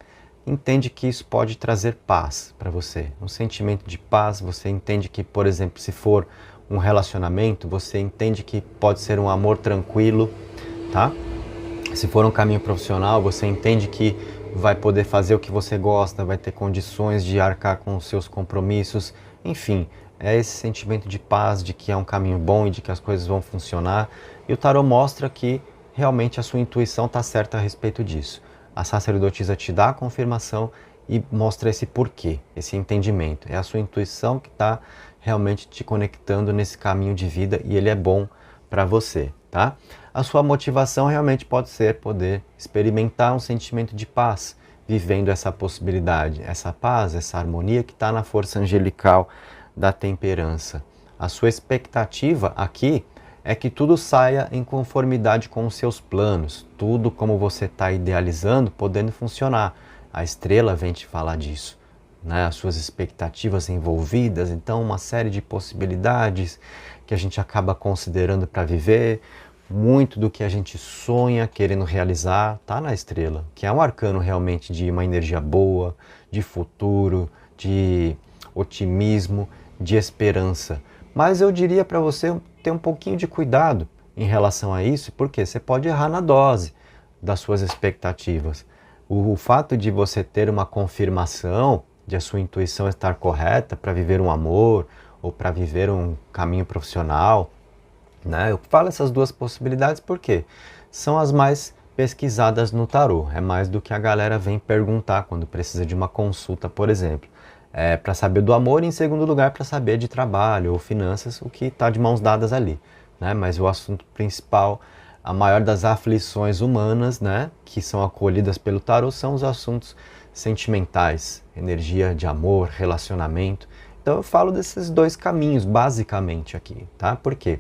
entende que isso pode trazer paz para você, um sentimento de paz. Você entende que, por exemplo, se for um relacionamento, você entende que pode ser um amor tranquilo, tá? Se for um caminho profissional, você entende que vai poder fazer o que você gosta, vai ter condições de arcar com os seus compromissos, enfim, é esse sentimento de paz, de que é um caminho bom e de que as coisas vão funcionar. E o tarô mostra que realmente a sua intuição está certa a respeito disso. A sacerdotisa te dá a confirmação e mostra esse porquê, esse entendimento. É a sua intuição que está realmente te conectando nesse caminho de vida e ele é bom para você, tá? A sua motivação realmente pode ser poder experimentar um sentimento de paz, vivendo essa possibilidade, essa paz, essa harmonia que está na força angelical da temperança. A sua expectativa aqui é que tudo saia em conformidade com os seus planos, tudo como você está idealizando, podendo funcionar. A estrela vem te falar disso, né? As suas expectativas envolvidas, então uma série de possibilidades que a gente acaba considerando para viver, muito do que a gente sonha querendo realizar está na estrela, que é um arcano realmente de uma energia boa, de futuro, de otimismo, de esperança. Mas eu diria para você ter um pouquinho de cuidado em relação a isso, porque você pode errar na dose das suas expectativas. O fato de você ter uma confirmação de a sua intuição estar correta para viver um amor ou para viver um caminho profissional, né? Eu falo essas duas possibilidades porque são as mais pesquisadas no tarô. É mais do que a galera vem perguntar quando precisa de uma consulta, por exemplo. Para saber do amor e, em segundo lugar, para saber de trabalho ou finanças, o que está de mãos dadas ali, né? Mas o assunto principal, a maior das aflições humanas, né, que são acolhidas pelo tarô, são os assuntos sentimentais, energia de amor, relacionamento. Então eu falo desses dois caminhos, basicamente, aqui, tá? Por quê?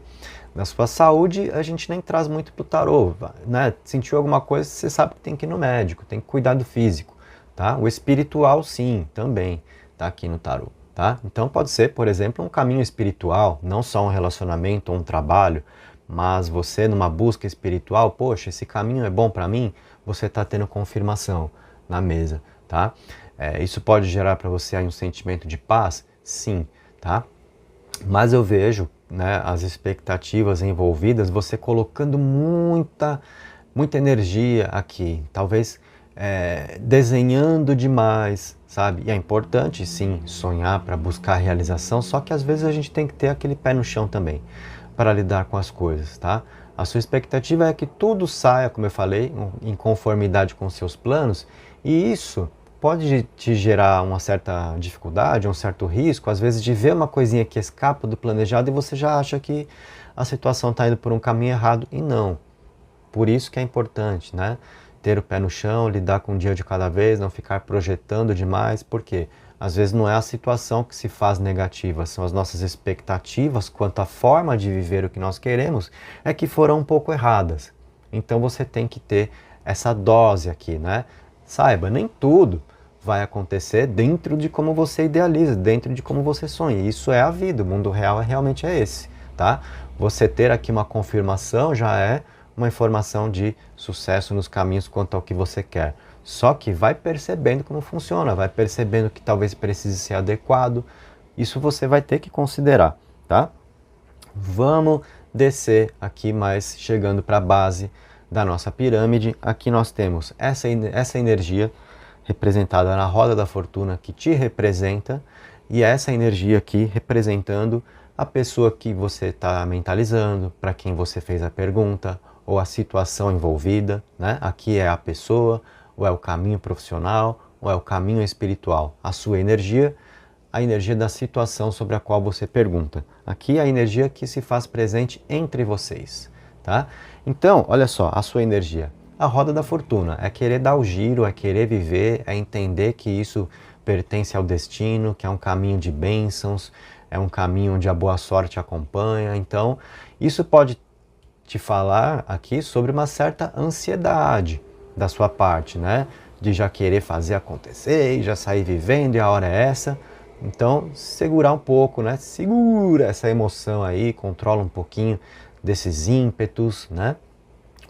Na sua saúde, a gente nem traz muito pro tarô, né? Sentiu alguma coisa, você sabe que tem que ir no médico, tem que cuidar do físico, tá? O espiritual, sim, também tá aqui no tarô, tá? Então pode ser, por exemplo, um caminho espiritual, não só um relacionamento ou um trabalho, mas você numa busca espiritual, poxa, esse caminho é bom para mim, você tá tendo confirmação na mesa, tá? Isso pode gerar para você aí um sentimento de paz? Sim, tá? Mas eu vejo, né, as expectativas envolvidas, você colocando muita energia aqui, talvez desenhando demais, sabe? E é importante, sim, sonhar para buscar a realização, só que às vezes a gente tem que ter aquele pé no chão também, para lidar com as coisas, tá? A sua expectativa é que tudo saia, como eu falei, em conformidade com os seus planos, e isso pode te gerar uma certa dificuldade, um certo risco, às vezes de ver uma coisinha que escapa do planejado e você já acha que a situação está indo por um caminho errado, e não. Por isso que é importante, né? Ter o pé no chão, lidar com um dia de cada vez, não ficar projetando demais, porque às vezes não é a situação que se faz negativa, são as nossas expectativas quanto à forma de viver o que nós queremos, é que foram um pouco erradas. Então você tem que ter essa dose aqui, né? Saiba, nem tudo vai acontecer dentro de como você idealiza, dentro de como você sonha. Isso é a vida, o mundo real realmente é esse, tá? Você ter aqui uma confirmação já é uma informação de sucesso nos caminhos quanto ao que você quer. Só que vai percebendo como funciona, vai percebendo que talvez precise ser adequado. Isso você vai ter que considerar, tá? Vamos descer aqui mais, chegando para a base da nossa pirâmide. Aqui nós temos essa energia representada na roda da fortuna que te representa, e essa energia aqui representando a pessoa que você está mentalizando, para quem você fez a pergunta, ou a situação envolvida, né? Aqui é a pessoa, ou é o caminho profissional, ou é o caminho espiritual. A sua energia, a energia da situação sobre a qual você pergunta. Aqui é a energia que se faz presente entre vocês, tá? Então, olha só, a sua energia. A roda da fortuna é querer dar o giro, é querer viver, é entender que isso pertence ao destino, que é um caminho de bênçãos, é um caminho onde a boa sorte acompanha. Então, isso pode te falar aqui sobre uma certa ansiedade da sua parte, né? De já querer fazer acontecer, e já sair vivendo e a hora é essa. Então, segurar um pouco, né? Segura essa emoção aí, controla um pouquinho desses ímpetos, né?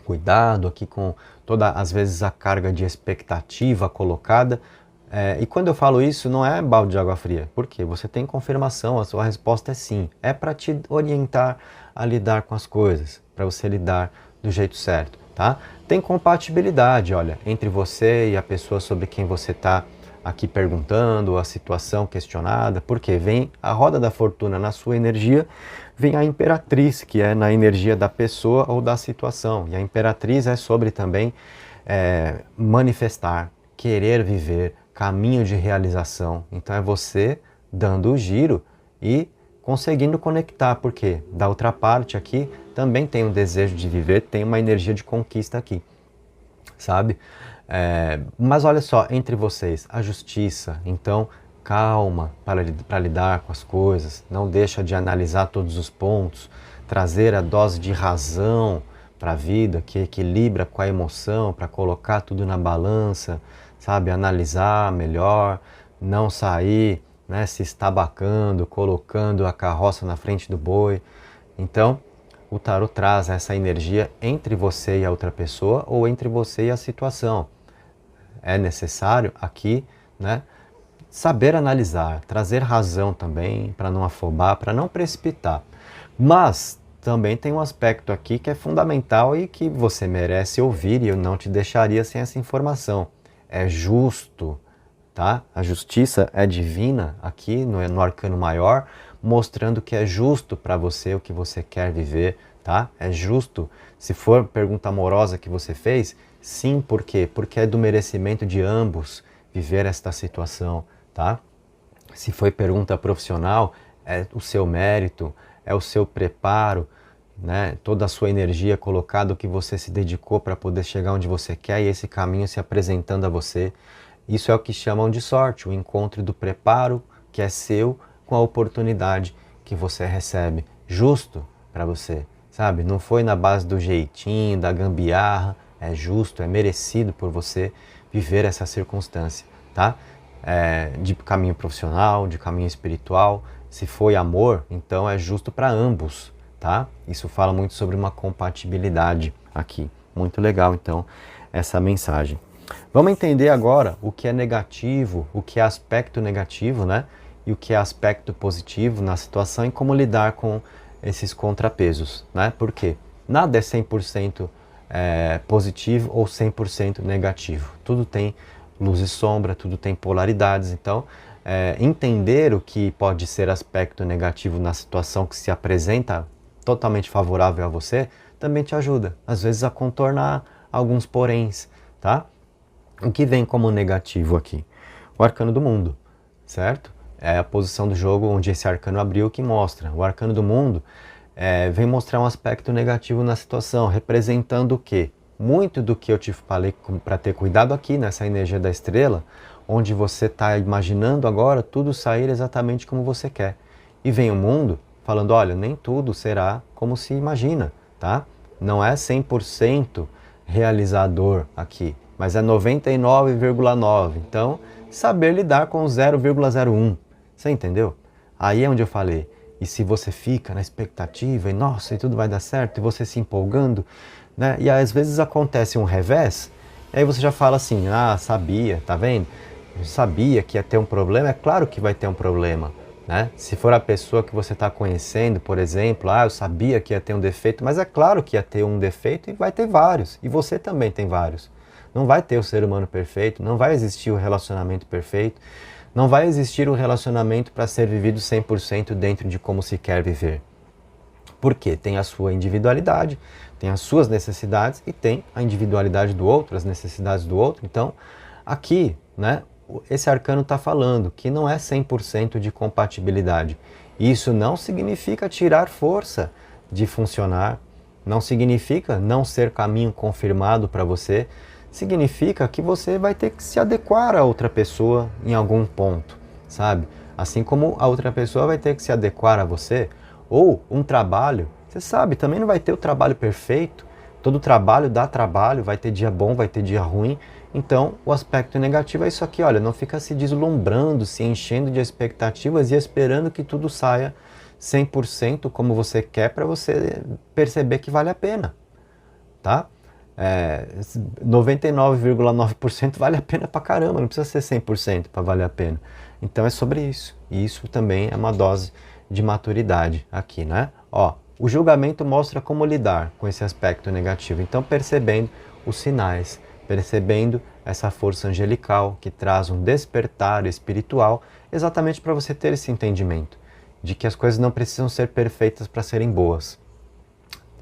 Cuidado aqui com toda, às vezes, a carga de expectativa colocada. E quando eu falo isso, não é balde de água fria. Por quê? Você tem confirmação, a sua resposta é sim. É para te orientar a lidar com as coisas, para você lidar do jeito certo, tá? Tem compatibilidade, olha, entre você e a pessoa sobre quem você está aqui perguntando, a situação questionada, porque vem a roda da fortuna na sua energia, vem a imperatriz, que é na energia da pessoa ou da situação. E a imperatriz é sobre também manifestar, querer viver, caminho de realização. Então é você dando o giro e conseguindo conectar, porque da outra parte aqui também tem um desejo de viver, tem uma energia de conquista aqui, sabe? Mas olha só, entre vocês, a justiça, então calma para lidar com as coisas, não deixa de analisar todos os pontos, trazer a dose de razão para a vida, que equilibra com a emoção, para colocar tudo na balança, sabe? Analisar melhor, não sair, né, se estabacando, colocando a carroça na frente do boi. Então, o tarot traz essa energia entre você e a outra pessoa ou entre você e a situação. É necessário aqui, né, saber analisar, trazer razão também, para não afobar, para não precipitar. Mas também tem um aspecto aqui que é fundamental e que você merece ouvir, e eu não te deixaria sem essa informação. É justo, tá? A justiça é divina aqui no arcano maior, mostrando que é justo para você o que você quer viver, tá? É justo. Se for pergunta amorosa que você fez, sim, por quê? Porque é do merecimento de ambos viver esta situação, tá? Se foi pergunta profissional, é o seu mérito, é o seu preparo, né? Toda a sua energia colocada, o que você se dedicou para poder chegar onde você quer e esse caminho se apresentando a você. Isso é o que chamam de sorte, o encontro do preparo que é seu com a oportunidade que você recebe, justo para você, sabe? Não foi na base do jeitinho, da gambiarra, é justo, é merecido por você viver essa circunstância, tá? De caminho profissional, de caminho espiritual, se foi amor, então é justo para ambos, tá? Isso fala muito sobre uma compatibilidade aqui, muito legal então essa mensagem. Vamos entender agora o que é negativo, o que é aspecto negativo, né? E o que é aspecto positivo na situação e como lidar com esses contrapesos, né? Por quê? Nada é 100% positivo ou 100% negativo. Tudo tem luz e sombra, tudo tem polaridades. Então, entender o que pode ser aspecto negativo na situação que se apresenta totalmente favorável a você, também te ajuda, às vezes, a contornar alguns poréns, tá? O que vem como negativo aqui? o arcano do mundo, certo? É a posição do jogo onde esse arcano abriu que mostra. O arcano do mundo vem mostrar um aspecto negativo na situação, representando o quê? Muito do que eu te falei para ter cuidado aqui nessa energia da estrela, onde você está imaginando agora tudo sair exatamente como você quer. E vem o mundo falando, olha, nem tudo será como se imagina, tá? Não é 100% realizador aqui, mas é 99,9%. Então, saber lidar com 0,01%. Você entendeu? Aí é onde eu falei, e se você fica na expectativa, e nossa, e tudo vai dar certo, e você se empolgando, né? E às vezes acontece um revés, e aí você já fala assim, ah, sabia, tá vendo? Eu sabia que ia ter um problema, é claro que vai ter um problema, né? Se for a pessoa que você está conhecendo, por exemplo, ah, eu sabia que ia ter um defeito, mas é claro que ia ter um defeito e vai ter vários, e você também tem vários. Não vai ter o ser humano perfeito, não vai existir o relacionamento perfeito, não vai existir um relacionamento para ser vivido 100% dentro de como se quer viver. Porque tem a sua individualidade, tem as suas necessidades e tem a individualidade do outro, as necessidades do outro. Então, aqui, né, esse arcano está falando que não é 100% de compatibilidade. Isso não significa tirar força de funcionar, não significa não ser caminho confirmado para você, significa que você vai ter que se adequar a outra pessoa em algum ponto, sabe? Assim como a outra pessoa vai ter que se adequar a você, ou um trabalho, você sabe, também não vai ter o trabalho perfeito, todo trabalho dá trabalho, vai ter dia bom, vai ter dia ruim, então o aspecto negativo é isso aqui, olha, não fica se deslumbrando, se enchendo de expectativas e esperando que tudo saia 100% como você quer para você perceber que vale a pena, tá? 99,9% vale a pena pra caramba, não precisa ser 100% para valer a pena. Então é sobre isso. E isso também é uma dose de maturidade aqui, né? Ó, o julgamento mostra como lidar com esse aspecto negativo. Então percebendo os sinais, percebendo essa força angelical que traz um despertar espiritual, exatamente para você ter esse entendimento de que as coisas não precisam ser perfeitas para serem boas,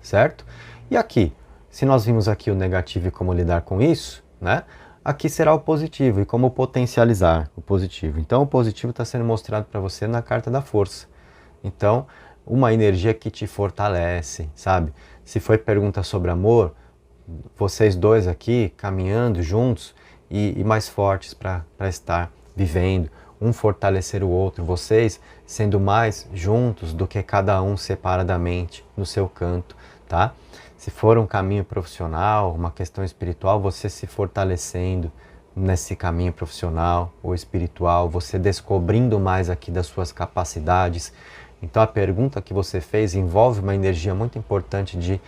certo? E aqui, se nós vimos aqui o negativo e como lidar com isso, né? Aqui será o positivo e como potencializar o positivo. Então o positivo está sendo mostrado para você na carta da força. Então, uma energia que te fortalece, sabe? Se foi pergunta sobre amor, vocês dois aqui caminhando juntos e mais fortes para estar vivendo, um fortalecer o outro, vocês sendo mais juntos do que cada um separadamente no seu canto, tá? Se for um caminho profissional, uma questão espiritual, você se fortalecendo nesse caminho profissional ou espiritual, você descobrindo mais aqui das suas capacidades. Então a pergunta que você fez envolve uma energia muito importante de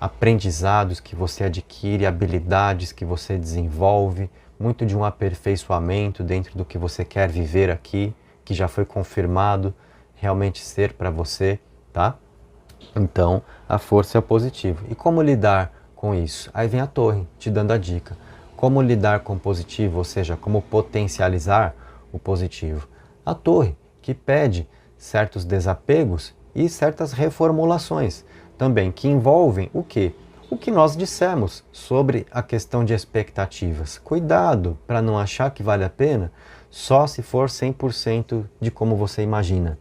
aprendizados que você adquire, habilidades que você desenvolve, muito de um aperfeiçoamento dentro do que você quer viver aqui, que já foi confirmado realmente ser para você, tá? Então, a força é o positivo. E como lidar com isso? Aí vem a torre, te dando a dica. Como lidar com o positivo, ou seja, como potencializar o positivo? A torre, que pede certos desapegos e certas reformulações também, que envolvem o quê? O que nós dissemos sobre a questão de expectativas. Cuidado para não achar que vale a pena só se for 100% de como você imagina.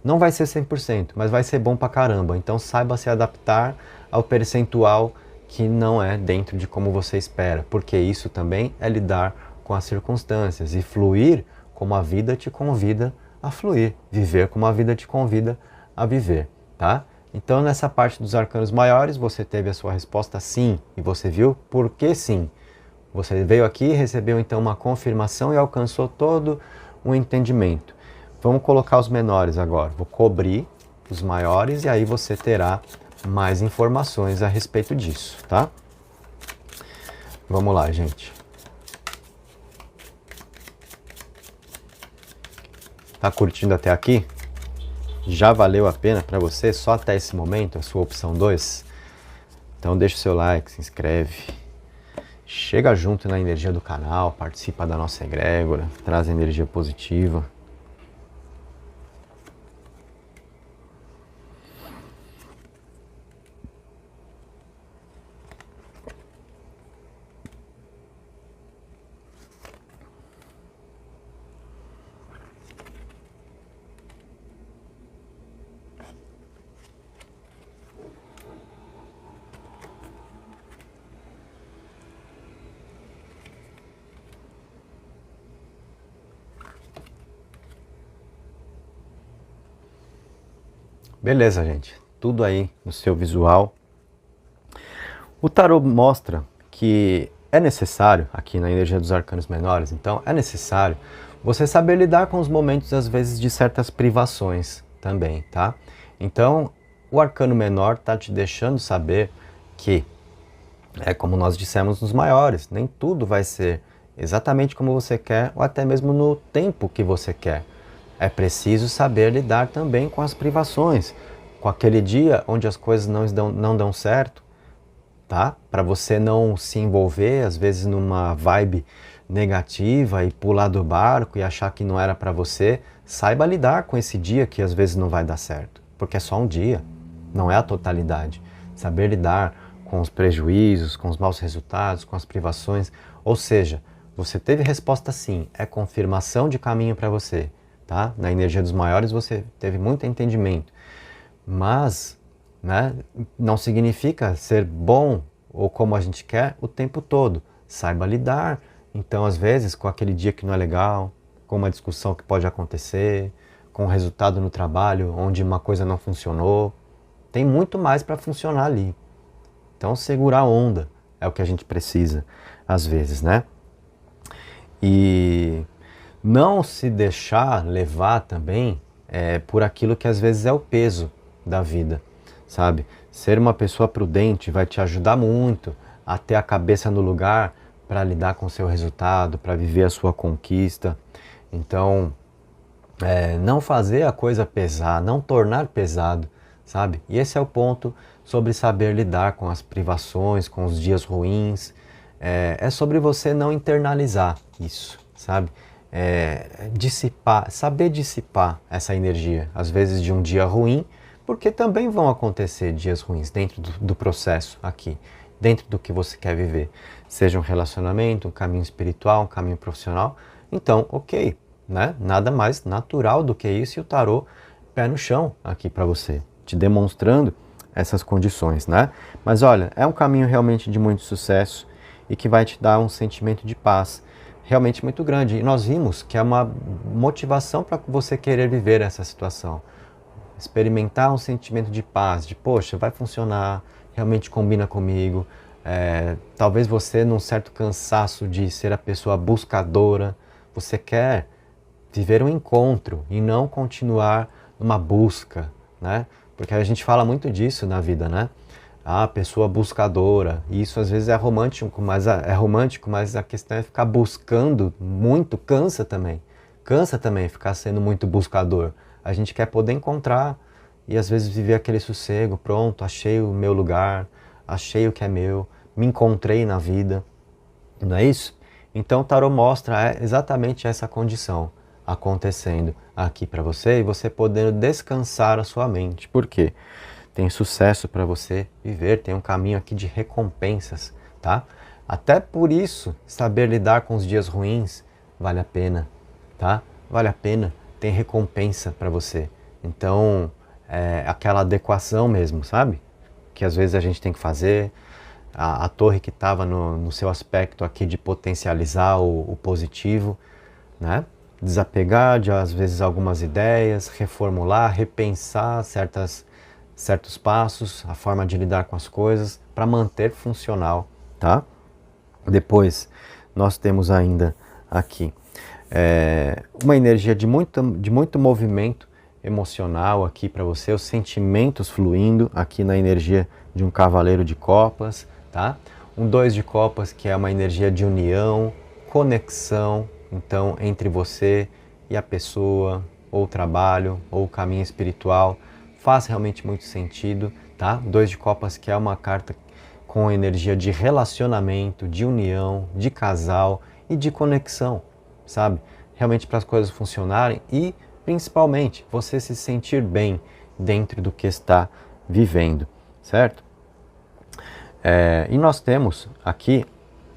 Não vai ser 100%, mas vai ser bom pra caramba. Então saiba se adaptar ao percentual que não é dentro de como você espera, porque isso também é lidar com as circunstâncias e fluir como a vida te convida a fluir, viver como a vida te convida a viver, tá? Então nessa parte dos arcanos maiores você teve a sua resposta sim, e você viu por que sim. Você veio aqui, recebeu então uma confirmação e alcançou todo o entendimento. Vamos colocar os menores agora. Vou cobrir os maiores e aí você terá mais informações a respeito disso, tá? Vamos lá, gente. Tá curtindo até aqui? Já valeu a pena para você só até esse momento, a sua opção 2? Então deixa o seu like, se inscreve. Chega junto na energia do canal, participa da nossa egrégora, traz energia positiva. Beleza, gente. Tudo aí no seu visual. O tarô mostra que é necessário, aqui na energia dos arcanos menores, então é necessário você saber lidar com os momentos, às vezes, de certas privações também, tá? Então, o arcano menor está te deixando saber que, como nós dissemos nos maiores, nem tudo vai ser exatamente como você quer ou até mesmo no tempo que você quer. É preciso saber lidar também com as privações, com aquele dia onde as coisas não dão certo, tá? Para você não se envolver, às vezes, numa vibe negativa e pular do barco e achar que não era para você. Saiba lidar com esse dia que às vezes não vai dar certo, porque é só um dia, não é a totalidade. Saber lidar com os prejuízos, com os maus resultados, com as privações, ou seja, você teve resposta sim, é confirmação de caminho para você, tá? Na energia dos maiores você teve muito entendimento, mas, né, não significa ser bom ou como a gente quer o tempo todo. Saiba lidar, então, às vezes, com aquele dia que não é legal, com uma discussão que pode acontecer, com um resultado no trabalho onde uma coisa não funcionou. Tem muito mais para funcionar ali. Então, segurar a onda é o que a gente precisa, às vezes, né? E não se deixar levar também por aquilo que às vezes é o peso da vida, sabe? Ser uma pessoa prudente vai te ajudar muito a ter a cabeça no lugar para lidar com o seu resultado, para viver a sua conquista. Então, não fazer a coisa pesar, não tornar pesado, sabe? E esse é o ponto sobre saber lidar com as privações, com os dias ruins. É sobre você não internalizar isso, sabe? Dissipar, saber dissipar essa energia, às vezes de um dia ruim, porque também vão acontecer dias ruins dentro do processo aqui, dentro do que você quer viver. Seja um relacionamento, um caminho espiritual, um caminho profissional. Então, ok, né? Nada mais natural do que isso, e o tarô pé no chão aqui para você, te demonstrando essas condições, né? Mas olha, é um caminho realmente de muito sucesso e que vai te dar um sentimento de paz realmente muito grande. E nós vimos que é uma motivação para você querer viver essa situação. Experimentar um sentimento de paz, de poxa, vai funcionar, realmente combina comigo. Talvez você, num certo cansaço de ser a pessoa buscadora, você quer viver um encontro e não continuar numa busca, né? Porque a gente fala muito disso na vida, né? A pessoa buscadora, e isso às vezes é romântico, mas a questão é ficar buscando muito, cansa também ficar sendo muito buscador. A gente quer poder encontrar e às vezes viver aquele sossego, pronto, achei o meu lugar, achei o que é meu, me encontrei na vida, não é isso? Então o tarô mostra exatamente essa condição acontecendo aqui para você e você podendo descansar a sua mente. Por quê? Tem sucesso para você viver, tem um caminho aqui de recompensas, tá? Até por isso, saber lidar com os dias ruins vale a pena, tá? Vale a pena, tem recompensa para você. Então, aquela adequação mesmo, sabe? Que às vezes a gente tem que fazer. A torre que estava no seu aspecto aqui de potencializar o positivo, né? Desapegar de, às vezes, algumas ideias, reformular, repensar certos passos, a forma de lidar com as coisas, para manter funcional, tá? Depois, nós temos ainda aqui uma energia de muito movimento emocional aqui para você, os sentimentos fluindo aqui na energia de um cavaleiro de copas, tá? Um 2 de copas, que é uma energia de união, conexão, então, entre você e a pessoa, ou o trabalho, ou o caminho espiritual, faz realmente muito sentido, tá? 2 de copas, que é uma carta com energia de relacionamento, de união, de casal e de conexão, sabe? Realmente para as coisas funcionarem e, principalmente, você se sentir bem dentro do que está vivendo, certo? E nós temos aqui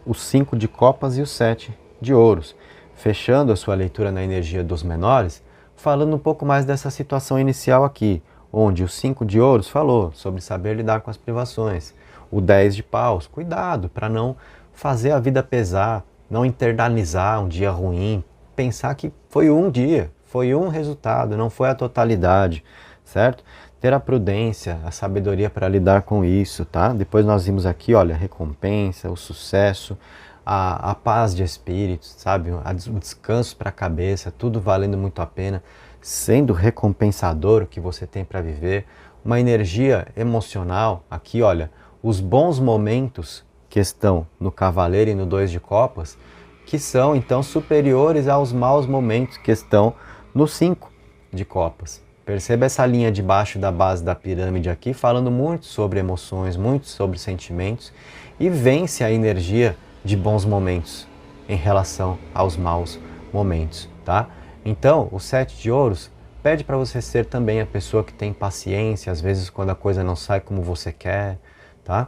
os 5 de copas e os 7 de ouros, fechando a sua leitura na energia dos menores, falando um pouco mais dessa situação inicial aqui, onde o 5 de ouros falou sobre saber lidar com as privações, o 10 de paus, cuidado para não fazer a vida pesar, não internalizar um dia ruim, pensar que foi um dia, foi um resultado, não foi a totalidade, certo? ter a prudência, a sabedoria para lidar com isso, tá? Depois nós vimos aqui, olha, a recompensa, o sucesso, a paz de espírito, sabe? O descanso para a cabeça, tudo valendo muito a pena, sendo recompensador o que você tem para viver, uma energia emocional, aqui, olha, os bons momentos que estão no Cavaleiro e no 2 de Copas, que são então superiores aos maus momentos que estão no 5 de Copas. Perceba essa linha de baixo da base da pirâmide aqui, falando muito sobre emoções, muito sobre sentimentos, e vence a energia de bons momentos em relação aos maus momentos, tá? Então, o 7 de ouros pede para você ser também a pessoa que tem paciência, às vezes quando a coisa não sai como você quer, tá?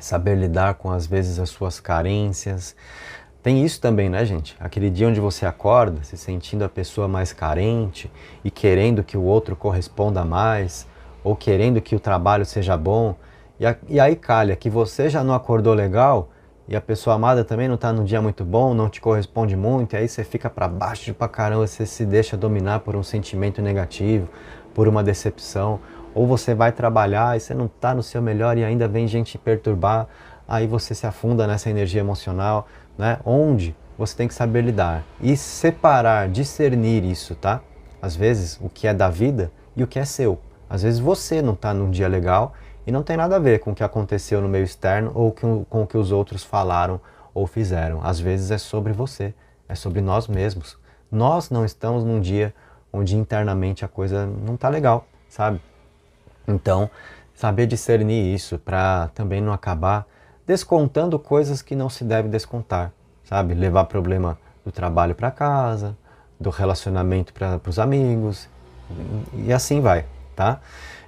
Saber lidar com, às vezes, as suas carências. Tem isso também, né, gente? Aquele dia onde você acorda se sentindo a pessoa mais carente e querendo que o outro corresponda mais, ou querendo que o trabalho seja bom, e aí calha que você já não acordou legal e a pessoa amada também não está num dia muito bom, não te corresponde muito, e aí você fica para baixo pra caramba, você se deixa dominar por um sentimento negativo, por uma decepção, ou você vai trabalhar e você não está no seu melhor e ainda vem gente perturbar, aí você se afunda nessa energia emocional, né? Onde você tem que saber lidar e separar, discernir isso, tá? Às vezes o que é da vida e o que é seu. Às vezes você não está num dia legal e não tem nada a ver com o que aconteceu no meio externo ou com o que os outros falaram ou fizeram. Às vezes é sobre você, é sobre nós mesmos. Nós não estamos num dia onde internamente a coisa não está legal, sabe? Então, saber discernir isso para também não acabar descontando coisas que não se deve descontar, sabe? Levar problema do trabalho para casa, do relacionamento para os amigos, e assim vai, tá?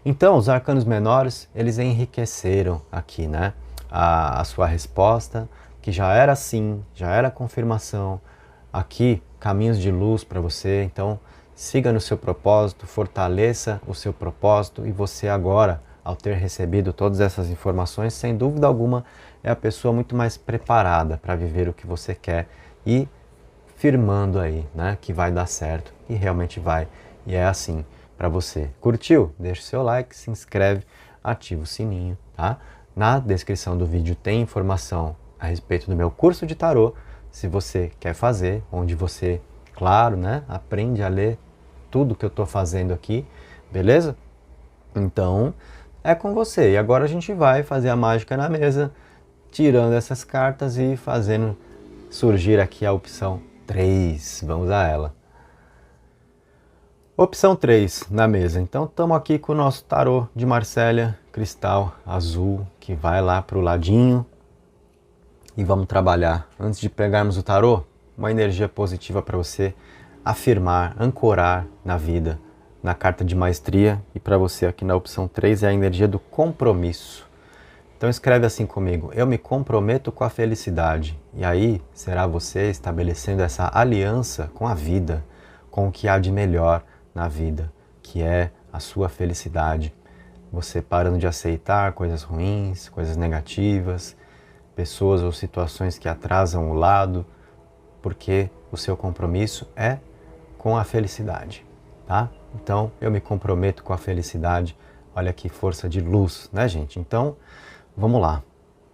Então, os arcanos menores, eles enriqueceram aqui, né? A sua resposta, que já era sim, já era confirmação. Aqui, caminhos de luz para você, então siga no seu propósito, fortaleça o seu propósito e você agora, ao ter recebido todas essas informações, sem dúvida alguma, é a pessoa muito mais preparada para viver o que você quer e firmando aí, né, que vai dar certo e realmente vai. E é assim para você. Curtiu? Deixa o seu like, se inscreve, ativa o sininho, tá? Na descrição do vídeo tem informação a respeito do meu curso de tarô, se você quer fazer, onde você, claro, né, aprende a ler tudo que eu estou fazendo aqui, beleza? Então, é com você. E agora a gente vai fazer a mágica na mesa, tirando essas cartas e fazendo surgir aqui a opção 3. Vamos a ela. Opção 3 na mesa. Então, estamos aqui com o nosso tarô de Marsella, cristal azul, que vai lá para o ladinho. E vamos trabalhar. Antes de pegarmos o tarô, uma energia positiva para você afirmar, ancorar na vida, na carta de maestria. E para você aqui na opção 3 é a energia do compromisso. Então escreve assim comigo: eu me comprometo com a felicidade. E aí será você estabelecendo essa aliança com a vida, com o que há de melhor na vida, que é a sua felicidade. Você parando de aceitar coisas ruins, coisas negativas, pessoas ou situações que atrasam o lado, porque o seu compromisso é com a felicidade, tá? Então, eu me comprometo com a felicidade. Olha que força de luz, né, gente? Então, vamos lá.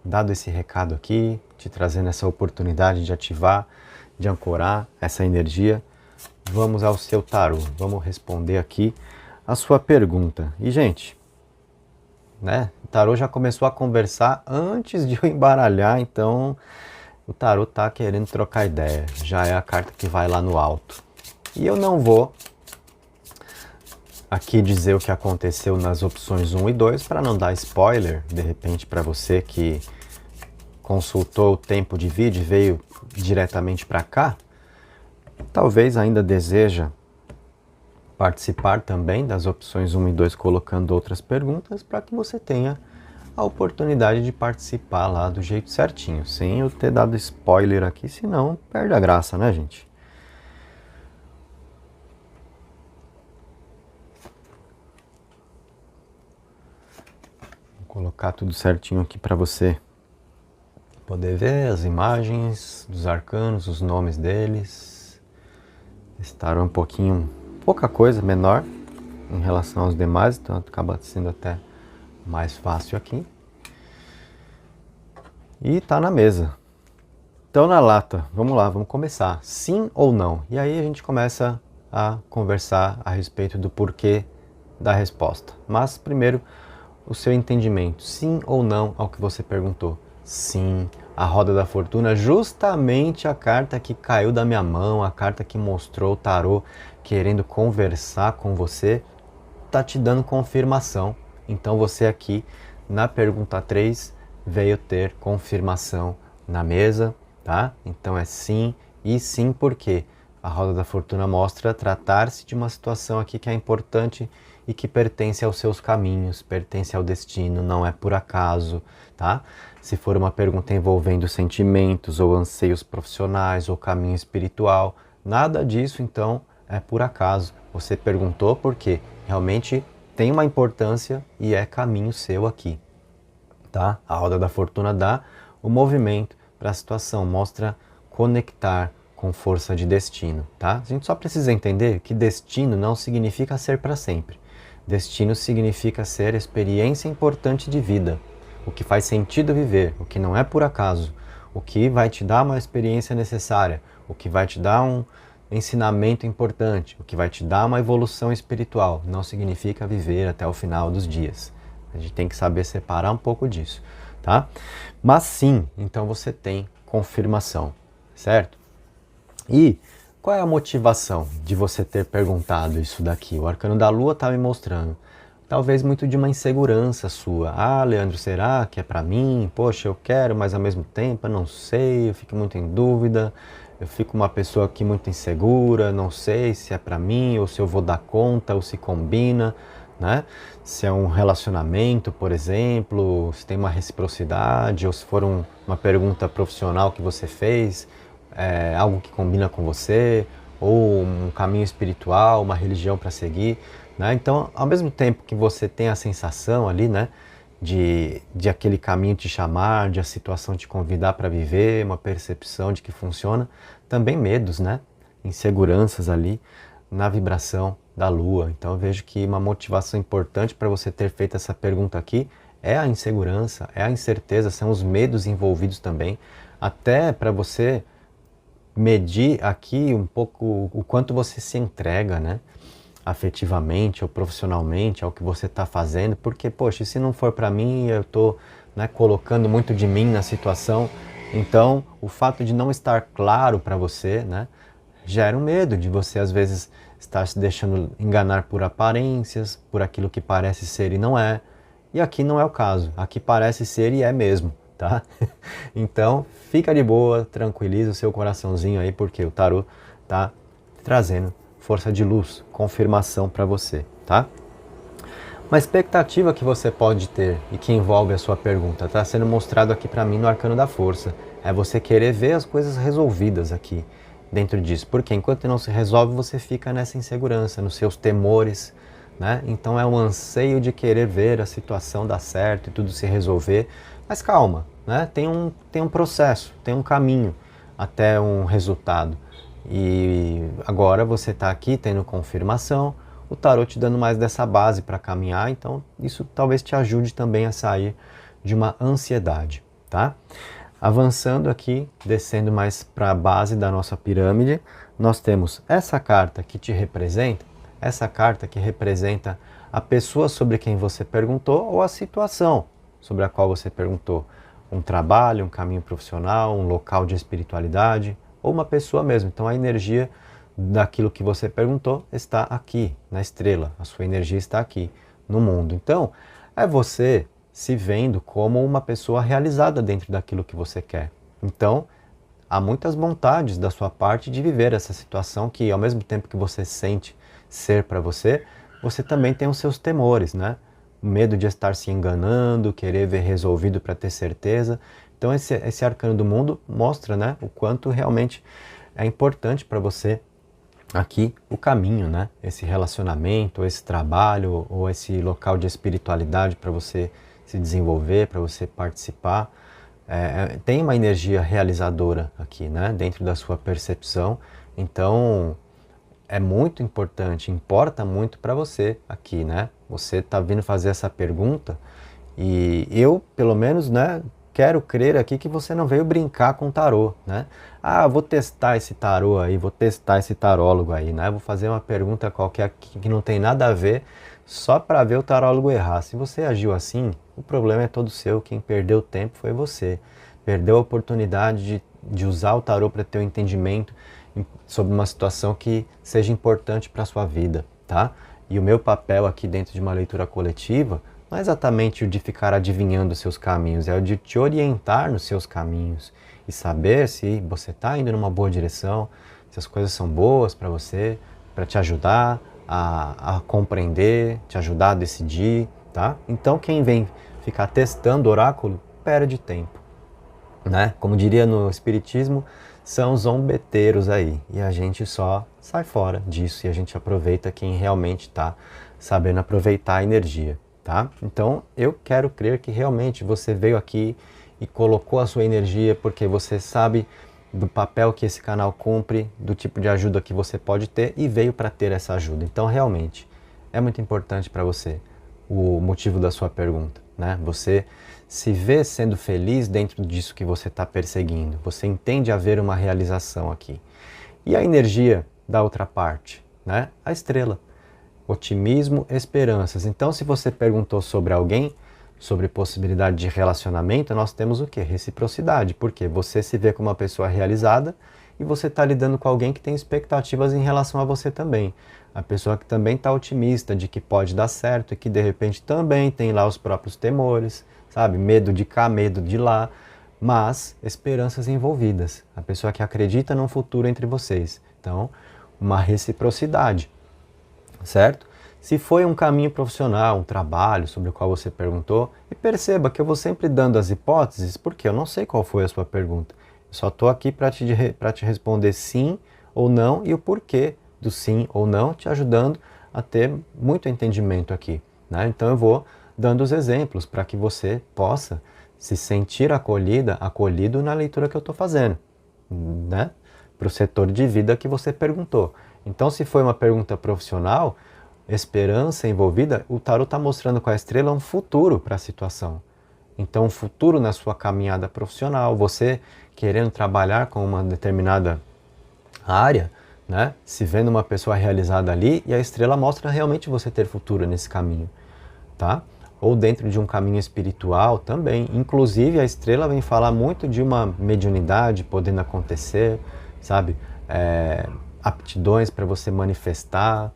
Dado esse recado aqui, te trazendo essa oportunidade de ativar, de ancorar essa energia, vamos ao seu tarô. Vamos responder aqui a sua pergunta. E, gente, né? O tarô já começou a conversar antes de eu embaralhar, então o tarô tá querendo trocar ideia. Já é a carta que vai lá no alto. E eu não vou aqui dizer o que aconteceu nas opções 1 e 2 para não dar spoiler, de repente, para você que consultou o tempo de vídeo e veio diretamente para cá. Talvez ainda deseja participar também das opções 1 e 2 colocando outras perguntas para que você tenha a oportunidade de participar lá do jeito certinho, sem eu ter dado spoiler aqui, senão perde a graça, né, gente? Vou colocar tudo certinho aqui para você poder ver as imagens dos arcanos, os nomes deles. Estarão pouca coisa, menor, em relação aos demais, então acaba sendo até mais fácil aqui. E tá na mesa. Então na lata, vamos lá, vamos começar. Sim ou não? E aí a gente começa a conversar a respeito do porquê da resposta. Mas primeiro, o seu entendimento. Sim ou não ao que você perguntou? Sim. A roda da fortuna, justamente a carta que caiu da minha mão, a carta que mostrou o tarô querendo conversar com você, tá te dando confirmação. Então você aqui na pergunta 3 veio ter confirmação na mesa, tá? Então é sim e sim porque a roda da fortuna mostra tratar-se de uma situação aqui que é importante e que pertence aos seus caminhos, pertence ao destino, não é por acaso, tá? Se for uma pergunta envolvendo sentimentos ou anseios profissionais ou caminho espiritual, nada disso então é por acaso. Você perguntou porque realmente tem uma importância e é caminho seu aqui, tá? A roda da fortuna dá o movimento para a situação, mostra conectar com força de destino, tá? A gente só precisa entender que destino não significa ser para sempre. Destino significa ser experiência importante de vida, o que faz sentido viver, o que não é por acaso, o que vai te dar uma experiência necessária, o que vai te dar um ensinamento importante, o que vai te dar uma evolução espiritual, não significa viver até o final dos dias. A gente tem que saber separar um pouco disso, tá? Mas sim, então você tem confirmação, certo? E qual é a motivação de você ter perguntado isso daqui? O arcano da lua está me mostrando. Talvez muito de uma insegurança sua. Ah, Leandro, será que é para mim? Poxa, eu quero, mas ao mesmo tempo eu não sei, eu fico muito em dúvida. Eu fico uma pessoa aqui muito insegura, não sei se é para mim ou se eu vou dar conta ou se combina, né? Se é um relacionamento, por exemplo, se tem uma reciprocidade ou se for uma pergunta profissional que você fez, algo que combina com você, ou um caminho espiritual, uma religião para seguir, né? Então, ao mesmo tempo que você tem a sensação ali, né, de aquele caminho te chamar, de a situação te convidar para viver, uma percepção de que funciona, também medos, né, inseguranças ali na vibração da lua. Então, eu vejo que uma motivação importante para você ter feito essa pergunta aqui é a insegurança, é a incerteza, são os medos envolvidos também, até para você medir aqui um pouco o quanto você se entrega, né? Afetivamente ou profissionalmente ao que você está fazendo, porque, poxa, se não for para mim, eu estou, né, colocando muito de mim na situação, então o fato de não estar claro para você, né, gera um medo de você às vezes estar se deixando enganar por aparências, por aquilo que parece ser e não é, e aqui não é o caso, aqui parece ser e é mesmo. Tá? Então, fica de boa, tranquiliza o seu coraçãozinho aí, porque o tarô tá trazendo força de luz, confirmação para você, tá? Uma expectativa que você pode ter e que envolve a sua pergunta está sendo mostrado aqui para mim no Arcano da Força. É você querer ver as coisas resolvidas aqui dentro disso, porque enquanto não se resolve, você fica nessa insegurança, nos seus temores, né? Então é um anseio de querer ver a situação dar certo e tudo se resolver. Mas calma, né? Tem um processo, tem um caminho até um resultado. E agora você está aqui tendo confirmação, o tarô te dando mais dessa base para caminhar, então isso talvez te ajude também a sair de uma ansiedade, tá? Avançando aqui, descendo mais para a base da nossa pirâmide, nós temos essa carta que te representa, essa carta que representa a pessoa sobre quem você perguntou ou a situação sobre a qual você perguntou. Um trabalho, um caminho profissional, um local de espiritualidade ou uma pessoa mesmo. Então a energia daquilo que você perguntou está aqui na estrela, a sua energia está aqui no mundo. Então é você se vendo como uma pessoa realizada dentro daquilo que você quer. Então há muitas vontades da sua parte de viver essa situação que ao mesmo tempo que você sente ser para você, você também tem os seus temores, né? O medo de estar se enganando, querer ver resolvido para ter certeza. Então esse arcano do mundo mostra, né, o quanto realmente é importante para você aqui o caminho, né? Esse relacionamento, ou esse trabalho, ou esse local de espiritualidade para você se desenvolver, para você participar. Tem uma energia realizadora aqui, né? Dentro da sua percepção. Então é muito importante, importa muito para você aqui, né? Você tá vindo fazer essa pergunta e eu, pelo menos, né, quero crer aqui que você não veio brincar com tarô, né? Ah, vou testar esse tarô aí, vou testar esse tarólogo aí, né? Vou fazer uma pergunta qualquer aqui que não tem nada a ver, só para ver o tarólogo errar. Se você agiu assim, o problema é todo seu, quem perdeu tempo foi você. Perdeu a oportunidade de usar o tarô para ter um entendimento sobre uma situação que seja importante para a sua vida, tá? E o meu papel aqui dentro de uma leitura coletiva não é exatamente o de ficar adivinhando os seus caminhos, é o de te orientar nos seus caminhos e saber se você está indo numa boa direção, se as coisas são boas para você, para te ajudar a compreender, te ajudar a decidir, tá? Então quem vem ficar testando o oráculo, perde tempo, né? Como diria no Espiritismo, são zombeteiros aí, e a gente só sai fora disso e a gente aproveita quem realmente está sabendo aproveitar a energia. Tá? Então eu quero crer que realmente você veio aqui e colocou a sua energia porque você sabe do papel que esse canal cumpre, do tipo de ajuda que você pode ter e veio para ter essa ajuda. Então realmente é muito importante para você o motivo da sua pergunta, né? Você se vê sendo feliz dentro disso que você está perseguindo. Você entende haver uma realização aqui. E a energia da outra parte, né? A estrela. Otimismo, esperanças. Então, se você perguntou sobre alguém, sobre possibilidade de relacionamento, nós temos o quê? Reciprocidade. Porque você se vê como uma pessoa realizada e você está lidando com alguém que tem expectativas em relação a você também. A pessoa que também está otimista de que pode dar certo e que de repente também tem lá os próprios temores, sabe? Medo de cá, medo de lá, mas esperanças envolvidas. A pessoa que acredita num futuro entre vocês. Então, uma reciprocidade. Certo? Se foi um caminho profissional, um trabalho sobre o qual você perguntou, e perceba que eu vou sempre dando as hipóteses, porque eu não sei qual foi a sua pergunta. Eu só estou aqui para te responder sim ou não e o porquê do sim ou não, te ajudando a ter muito entendimento aqui, né? Então eu vou dando os exemplos para que você possa se sentir acolhido na leitura que eu estou fazendo, né? Para o setor de vida que você perguntou. Então, se foi uma pergunta profissional, esperança envolvida, o tarot está mostrando com a estrela um futuro para a situação. Então, um futuro na sua caminhada profissional, você querendo trabalhar com uma determinada área, né? Se vendo uma pessoa realizada ali, e a estrela mostra realmente você ter futuro nesse caminho, tá? Ou dentro de um caminho espiritual também. Inclusive, a estrela vem falar muito de uma mediunidade podendo acontecer, sabe? Aptidões para você manifestar,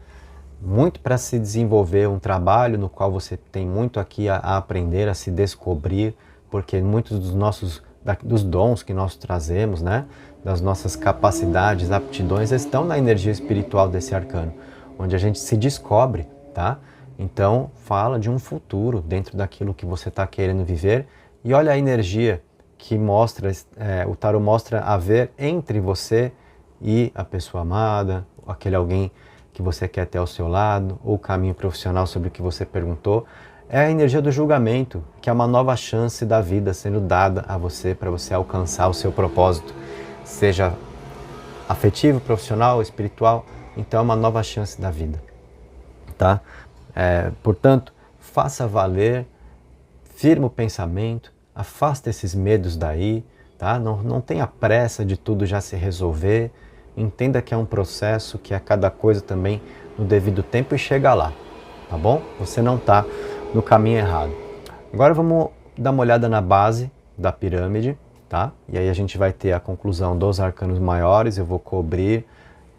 muito para se desenvolver um trabalho no qual você tem muito aqui a aprender, a se descobrir, porque muitos dos dons que nós trazemos, né, das nossas capacidades, aptidões, estão na energia espiritual desse arcano, onde a gente se descobre, tá? Então, fala de um futuro dentro daquilo que você está querendo viver e olha a energia que mostra, o tarot mostra haver entre você e a pessoa amada, aquele alguém que você quer ter ao seu lado, ou o caminho profissional sobre o que você perguntou, é a energia do julgamento, que é uma nova chance da vida sendo dada a você para você alcançar o seu propósito, seja afetivo, profissional, espiritual, então é uma nova chance da vida, tá? Portanto, faça valer, firma o pensamento, afasta esses medos daí, tá? Não tenha pressa de tudo já se resolver. Entenda que é um processo, que é cada coisa também no devido tempo e chega lá, tá bom? Você não está no caminho errado. Agora vamos dar uma olhada na base da pirâmide, tá? E aí a gente vai ter a conclusão dos arcanos maiores, eu vou cobrir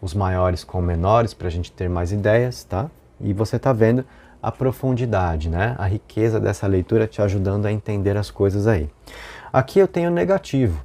os maiores com menores para a gente ter mais ideias, tá? E você está vendo a profundidade, né? A riqueza dessa leitura te ajudando a entender as coisas aí. Aqui eu tenho negativo.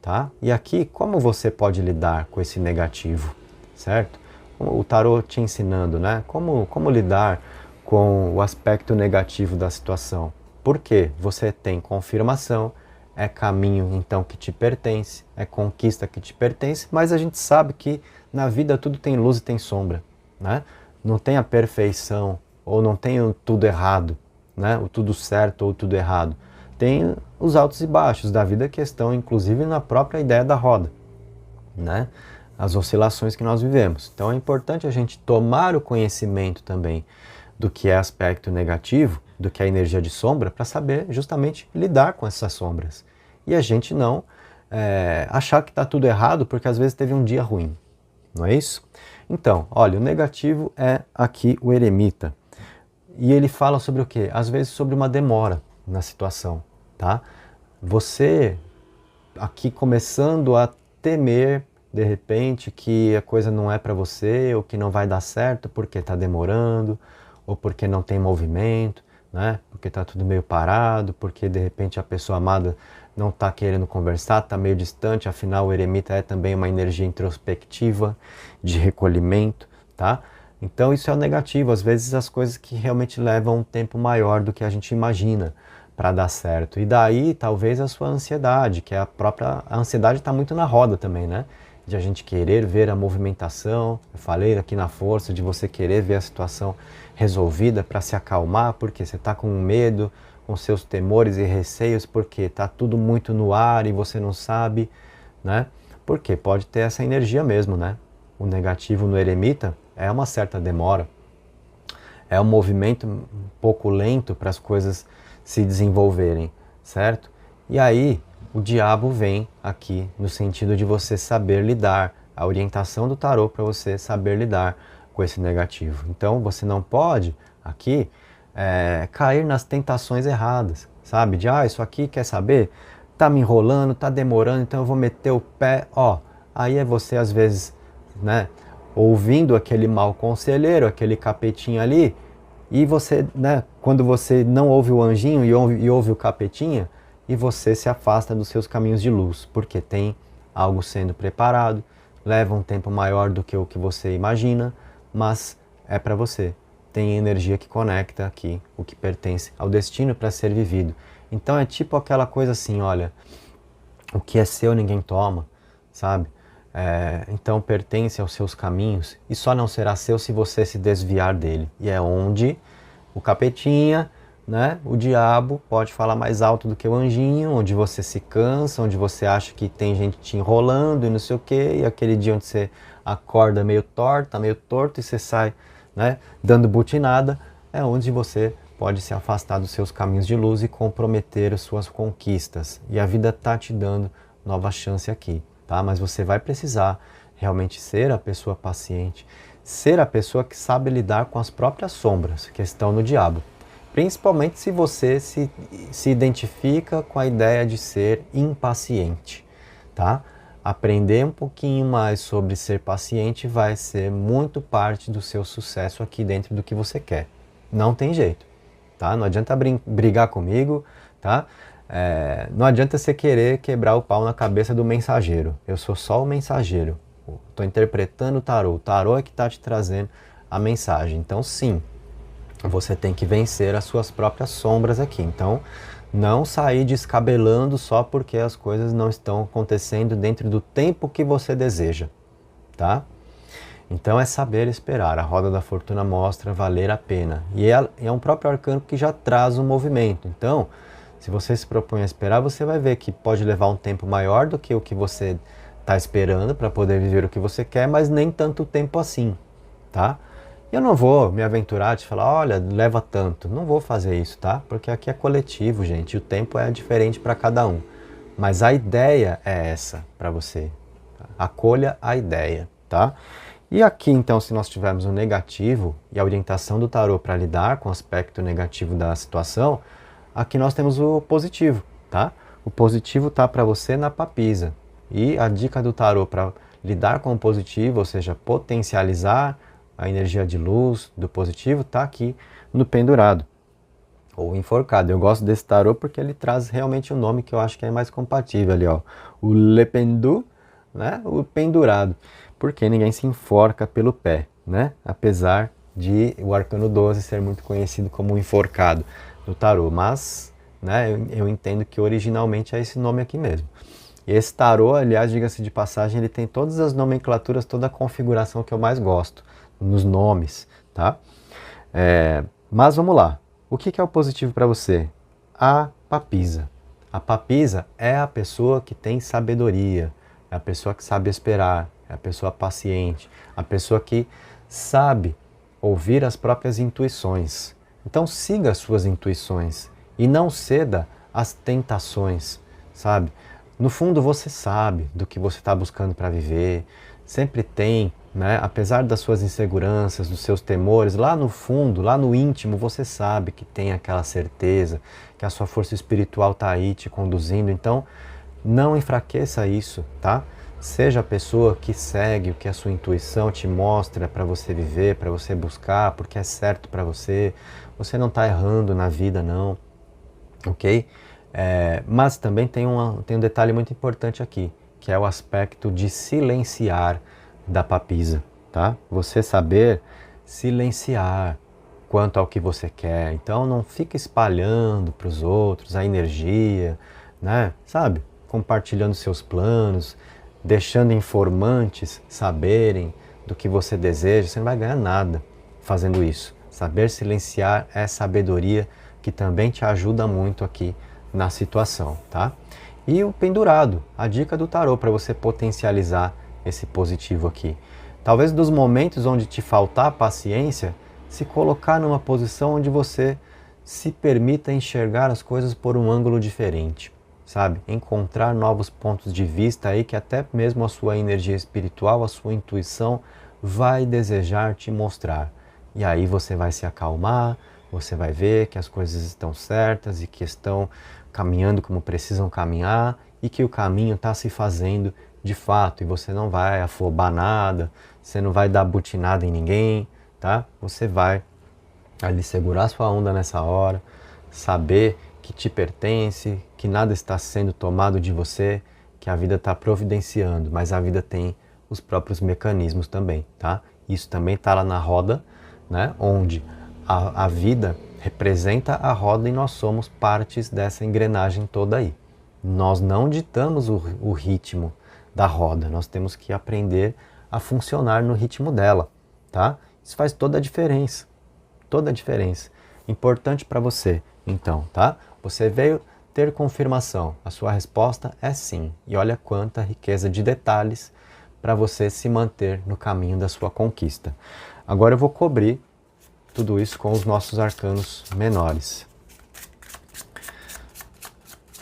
Tá? E aqui, como você pode lidar com esse negativo, certo? O tarot te ensinando, né? Como lidar com o aspecto negativo da situação. Porque você tem confirmação, é caminho então que te pertence, é conquista que te pertence, mas a gente sabe que na vida tudo tem luz e tem sombra, né? Não tem a perfeição, ou não tem o tudo errado, né? O tudo certo ou tudo errado. Tem os altos e baixos da vida que estão, inclusive, na própria ideia da roda, né? as oscilações que nós vivemos. Então é importante a gente tomar o conhecimento também do que é aspecto negativo, do que é energia de sombra, para saber justamente lidar com essas sombras. E a gente não achar que está tudo errado porque às vezes teve um dia ruim, não é isso? Então, olha, o negativo é aqui o eremita. E ele fala sobre o quê? Às vezes sobre uma demora na situação, tá? Você aqui começando a temer, de repente, que a coisa não é para você, ou que não vai dar certo porque está demorando, ou porque não tem movimento, né? Porque está tudo meio parado, porque de repente a pessoa amada não está querendo conversar, está meio distante, afinal o eremita é também uma energia introspectiva, de recolhimento, tá? Então isso é o negativo, às vezes as coisas que realmente levam um tempo maior do que a gente imagina para dar certo. E daí talvez a sua ansiedade, que é a ansiedade está muito na roda também, né? De a gente querer ver a movimentação, eu falei aqui na força, de você querer ver a situação resolvida para se acalmar, porque você está com medo, com seus temores e receios, porque está tudo muito no ar e você não sabe, né? Porque pode ter essa energia mesmo, né? O negativo no eremita é uma certa demora, é um movimento um pouco lento para as coisas se desenvolverem, certo? E aí o diabo vem aqui no sentido de você saber lidar, a orientação do tarô para você saber lidar com esse negativo. Então você não pode aqui cair nas tentações erradas, sabe? De isso aqui, quer saber? Tá me enrolando, tá demorando, então eu vou meter o pé, ó. Aí é você às vezes, né, ouvindo aquele mau conselheiro, aquele capetinho ali, e você, né, quando você não ouve o anjinho e ouve o capetinha, e você se afasta dos seus caminhos de luz, porque tem algo sendo preparado, leva um tempo maior do que o que você imagina, mas é para você. Tem energia que conecta aqui, o que pertence ao destino para ser vivido. Então é tipo aquela coisa assim, olha, o que é seu ninguém toma, sabe? Então pertence aos seus caminhos e só não será seu se você se desviar dele. E é onde o capetinha, né, o diabo pode falar mais alto do que o anjinho, onde você se cansa, onde você acha que tem gente te enrolando e não sei o quê, e aquele dia onde você acorda meio torta, meio torto e você sai, né, dando butinada, é onde você pode se afastar dos seus caminhos de luz e comprometer as suas conquistas. E a vida está te dando nova chance aqui, tá? Mas você vai precisar realmente ser a pessoa paciente, ser a pessoa que sabe lidar com as próprias sombras que estão no diabo. Principalmente se você se identifica com a ideia de ser impaciente, tá? Aprender um pouquinho mais sobre ser paciente vai ser muito parte do seu sucesso aqui dentro do que você quer. Não tem jeito, tá? Não adianta brigar comigo, tá? Não adianta você querer quebrar o pau na cabeça do mensageiro. Eu sou só o mensageiro. Estou interpretando o tarô. O tarô é que está te trazendo a mensagem. Então, sim, você tem que vencer as suas próprias sombras aqui. Então, não sair descabelando só porque as coisas não estão acontecendo dentro do tempo que você deseja, tá? Então é saber esperar. A roda da fortuna mostra valer a pena. E é um próprio arcano que já traz um movimento. Então, se você se propõe a esperar, você vai ver que pode levar um tempo maior do que o que você está esperando para poder viver o que você quer, mas nem tanto tempo assim, tá? Eu não vou me aventurar de falar, olha, leva tanto. Não vou fazer isso, tá? Porque aqui é coletivo, gente. O tempo é diferente para cada um. Mas a ideia é essa para você. Tá? Acolha a ideia, tá? E aqui, então, se nós tivermos o negativo e a orientação do tarô para lidar com o aspecto negativo da situação, aqui nós temos o positivo, tá? O positivo tá para você na papisa. E a dica do tarô para lidar com o positivo, ou seja, potencializar a energia de luz do positivo, está aqui no pendurado, ou enforcado. Eu gosto desse tarô porque ele traz realmente um nome que eu acho que é mais compatível ali, ó. O Le Pendu, né? O pendurado. Porque ninguém se enforca pelo pé, né? Apesar de o arcano 12 ser muito conhecido como enforcado no tarô. Mas, né, eu entendo que originalmente é esse nome aqui mesmo. E esse tarô, aliás, diga-se de passagem, ele tem todas as nomenclaturas, toda a configuração que eu mais gosto nos nomes, tá? Mas vamos lá. O que é o positivo para você? A papisa. A papisa é a pessoa que tem sabedoria, é a pessoa que sabe esperar, é a pessoa paciente, a pessoa que sabe ouvir as próprias intuições. Então siga as suas intuições e não ceda às tentações, sabe? No fundo você sabe do que você está buscando para viver, sempre tem, né? Apesar das suas inseguranças, dos seus temores, lá no fundo, lá no íntimo, você sabe que tem aquela certeza, que a sua força espiritual está aí te conduzindo. Então, não enfraqueça isso, tá? Seja a pessoa que segue o que a sua intuição te mostra para você viver, para você buscar, porque é certo para você. Você não está errando na vida, não, ok? Mas também tem um detalhe muito importante aqui, que é o aspecto de silenciar da papisa, tá? Você saber silenciar quanto ao que você quer. Então não fica espalhando para os outros a energia, né? Sabe? Compartilhando seus planos, deixando informantes saberem do que você deseja. Você não vai ganhar nada fazendo isso. Saber silenciar é sabedoria que também te ajuda muito aqui na situação, tá? E o pendurado, a dica do tarô para você potencializar esse positivo aqui. Talvez dos momentos onde te faltar paciência, se colocar numa posição onde você se permita enxergar as coisas por um ângulo diferente, sabe? Encontrar novos pontos de vista aí que até mesmo a sua energia espiritual, a sua intuição vai desejar te mostrar. E aí você vai se acalmar, você vai ver que as coisas estão certas e que estão caminhando como precisam caminhar e que o caminho está se fazendo de fato e você não vai afobar nada, você não vai dar butinada em ninguém, tá? Você vai ali segurar sua onda nessa hora, saber que te pertence, que nada está sendo tomado de você, que a vida está providenciando, mas a vida tem os próprios mecanismos também, tá? Isso também está lá na roda, né? Onde a vida representa a roda e nós somos partes dessa engrenagem toda aí. Nós não ditamos o ritmo da roda, nós temos que aprender a funcionar no ritmo dela, tá? Isso faz toda a diferença, toda a diferença. Importante para você, então, tá? Você veio ter confirmação, a sua resposta é sim. E olha quanta riqueza de detalhes para você se manter no caminho da sua conquista. Agora eu vou cobrir tudo isso com os nossos arcanos menores.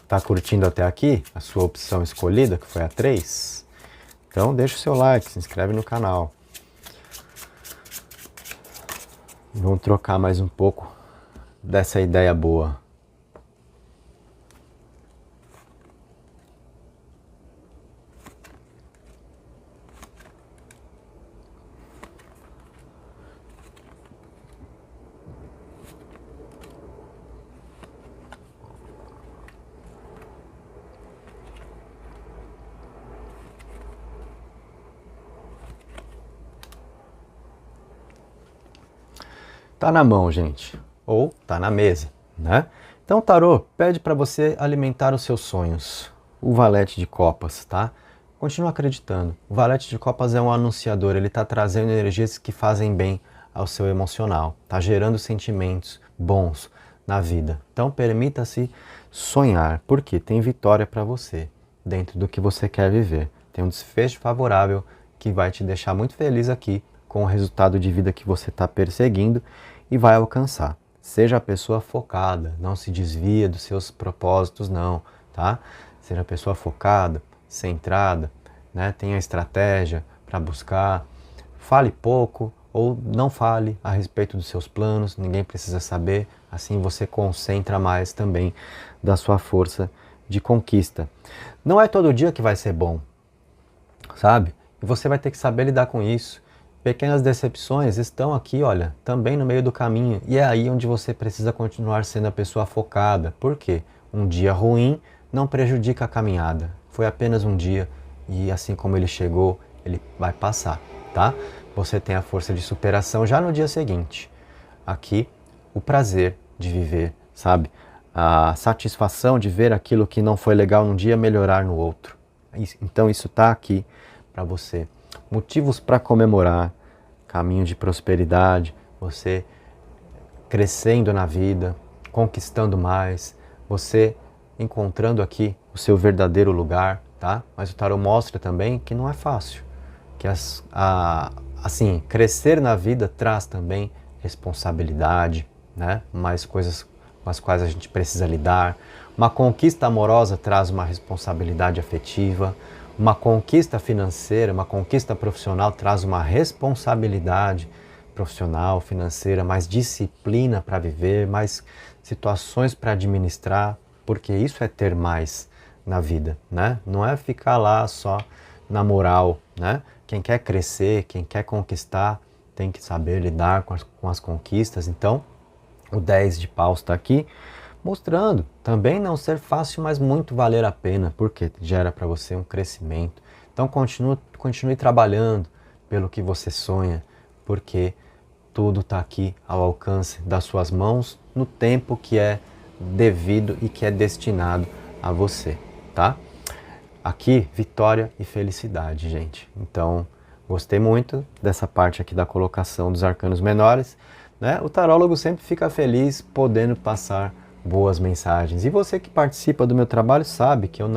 Tá curtindo até aqui a sua opção escolhida, que foi a 3? Então deixa o seu like, se inscreve no canal. Vamos trocar mais um pouco dessa ideia boa. Tá na mão, gente, ou tá na mesa, né? Então o tarô pede para você alimentar os seus sonhos. O valete de copas, tá? Continua acreditando. O valete de copas é um anunciador, ele está trazendo energias que fazem bem ao seu emocional, tá gerando sentimentos bons na vida. Então permita-se sonhar, porque tem vitória para você dentro do que você quer viver. Tem um desfecho favorável que vai te deixar muito feliz aqui com o resultado de vida que você está perseguindo e vai alcançar. Seja a pessoa focada, não se desvia dos seus propósitos, não, tá? Seja a pessoa focada, centrada, né? Tenha estratégia para buscar. Fale pouco ou não fale a respeito dos seus planos, ninguém precisa saber, assim você concentra mais também da sua força de conquista. Não é todo dia que vai ser bom, sabe? E você vai ter que saber lidar com isso. Pequenas decepções estão aqui, olha, também no meio do caminho. E é aí onde você precisa continuar sendo a pessoa focada. Por quê? Um dia ruim não prejudica a caminhada. Foi apenas um dia e assim como ele chegou, ele vai passar, tá? Você tem a força de superação já no dia seguinte. Aqui, o prazer de viver, sabe? A satisfação de ver aquilo que não foi legal num dia melhorar no outro. Então isso está aqui para você. Motivos para comemorar, caminho de prosperidade, você crescendo na vida, conquistando mais, você encontrando aqui o seu verdadeiro lugar, tá? Mas o tarô mostra também que não é fácil. que assim, crescer na vida traz também responsabilidade, né? Mais coisas com as quais a gente precisa lidar. Uma conquista amorosa traz uma responsabilidade afetiva. Uma conquista financeira, uma conquista profissional traz uma responsabilidade profissional, financeira, mais disciplina para viver, mais situações para administrar, porque isso é ter mais na vida, né? Não é ficar lá só na moral, né? Quem quer crescer, quem quer conquistar, tem que saber lidar com as conquistas. Então, o 10 de paus está aqui, mostrando também não ser fácil, mas muito valer a pena, porque gera para você um crescimento. Então, continue trabalhando pelo que você sonha, porque tudo está aqui ao alcance das suas mãos, no tempo que é devido e que é destinado a você, tá? Aqui, vitória e felicidade, gente. Então, gostei muito dessa parte aqui da colocação dos arcanos menores, né? O tarólogo sempre fica feliz podendo passar boas mensagens. E você que participa do meu trabalho sabe que eu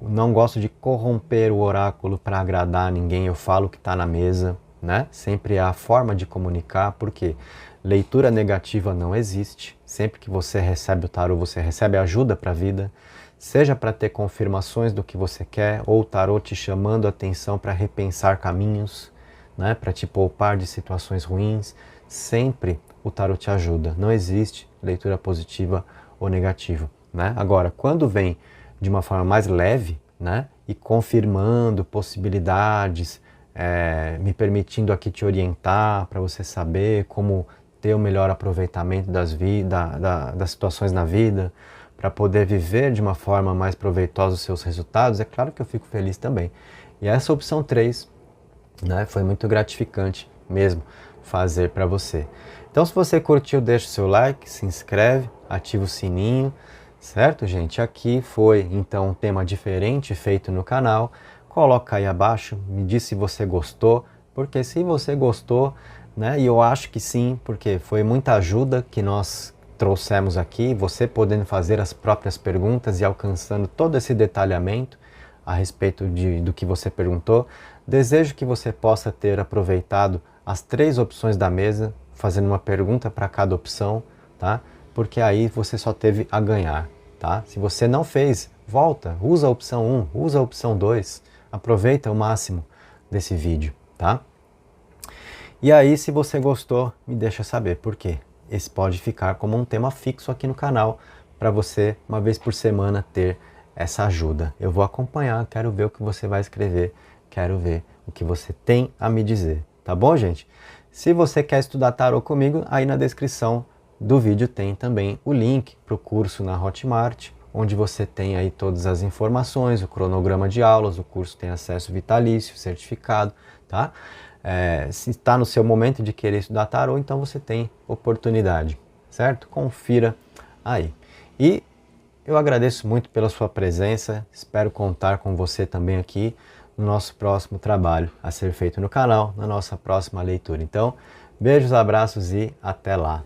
não gosto de corromper o oráculo para agradar ninguém. Eu falo o que está na mesa, né? Sempre há a forma de comunicar, porque leitura negativa não existe. Sempre que você recebe o tarô, você recebe ajuda para a vida. Seja para ter confirmações do que você quer, ou o tarô te chamando a atenção para repensar caminhos, né, para te poupar de situações ruins, sempre o tarô te ajuda. Não existe leitura positiva ou negativa, né? Agora, quando vem de uma forma mais leve, né, e confirmando possibilidades, me permitindo aqui te orientar para você saber como ter o melhor aproveitamento das situações na vida, para poder viver de uma forma mais proveitosa os seus resultados, é claro que eu fico feliz também. E essa opção 3, né, foi muito gratificante mesmo fazer para você. Então, se você curtiu, deixa o seu like, se inscreve, ativa o sininho, certo, gente? Aqui foi, então, um tema diferente feito no canal. Coloca aí abaixo, me diz se você gostou, porque se você gostou, né, e eu acho que sim, porque foi muita ajuda que nós trouxemos aqui, você podendo fazer as próprias perguntas e alcançando todo esse detalhamento a respeito do que você perguntou. Desejo que você possa ter aproveitado as 3 opções da mesa, fazendo uma pergunta para cada opção, tá? Porque aí você só teve a ganhar, tá? Se você não fez, volta, usa a opção 1, usa a opção 2, aproveita o máximo desse vídeo, tá? E aí, se você gostou, me deixa saber por quê. Esse pode ficar como um tema fixo aqui no canal, para você, uma vez por semana, ter essa ajuda. Eu vou acompanhar, quero ver o que você vai escrever, quero ver o que você tem a me dizer. Tá bom, gente? Se você quer estudar tarô comigo, aí na descrição do vídeo tem também o link para o curso na Hotmart, onde você tem aí todas as informações, o cronograma de aulas, o curso tem acesso vitalício, certificado, tá? Se está no seu momento de querer estudar tarô, então você tem oportunidade, certo? Confira aí. E eu agradeço muito pela sua presença, espero contar com você também aqui no nosso próximo trabalho a ser feito no canal, na nossa próxima leitura. Então, beijos, abraços e até lá!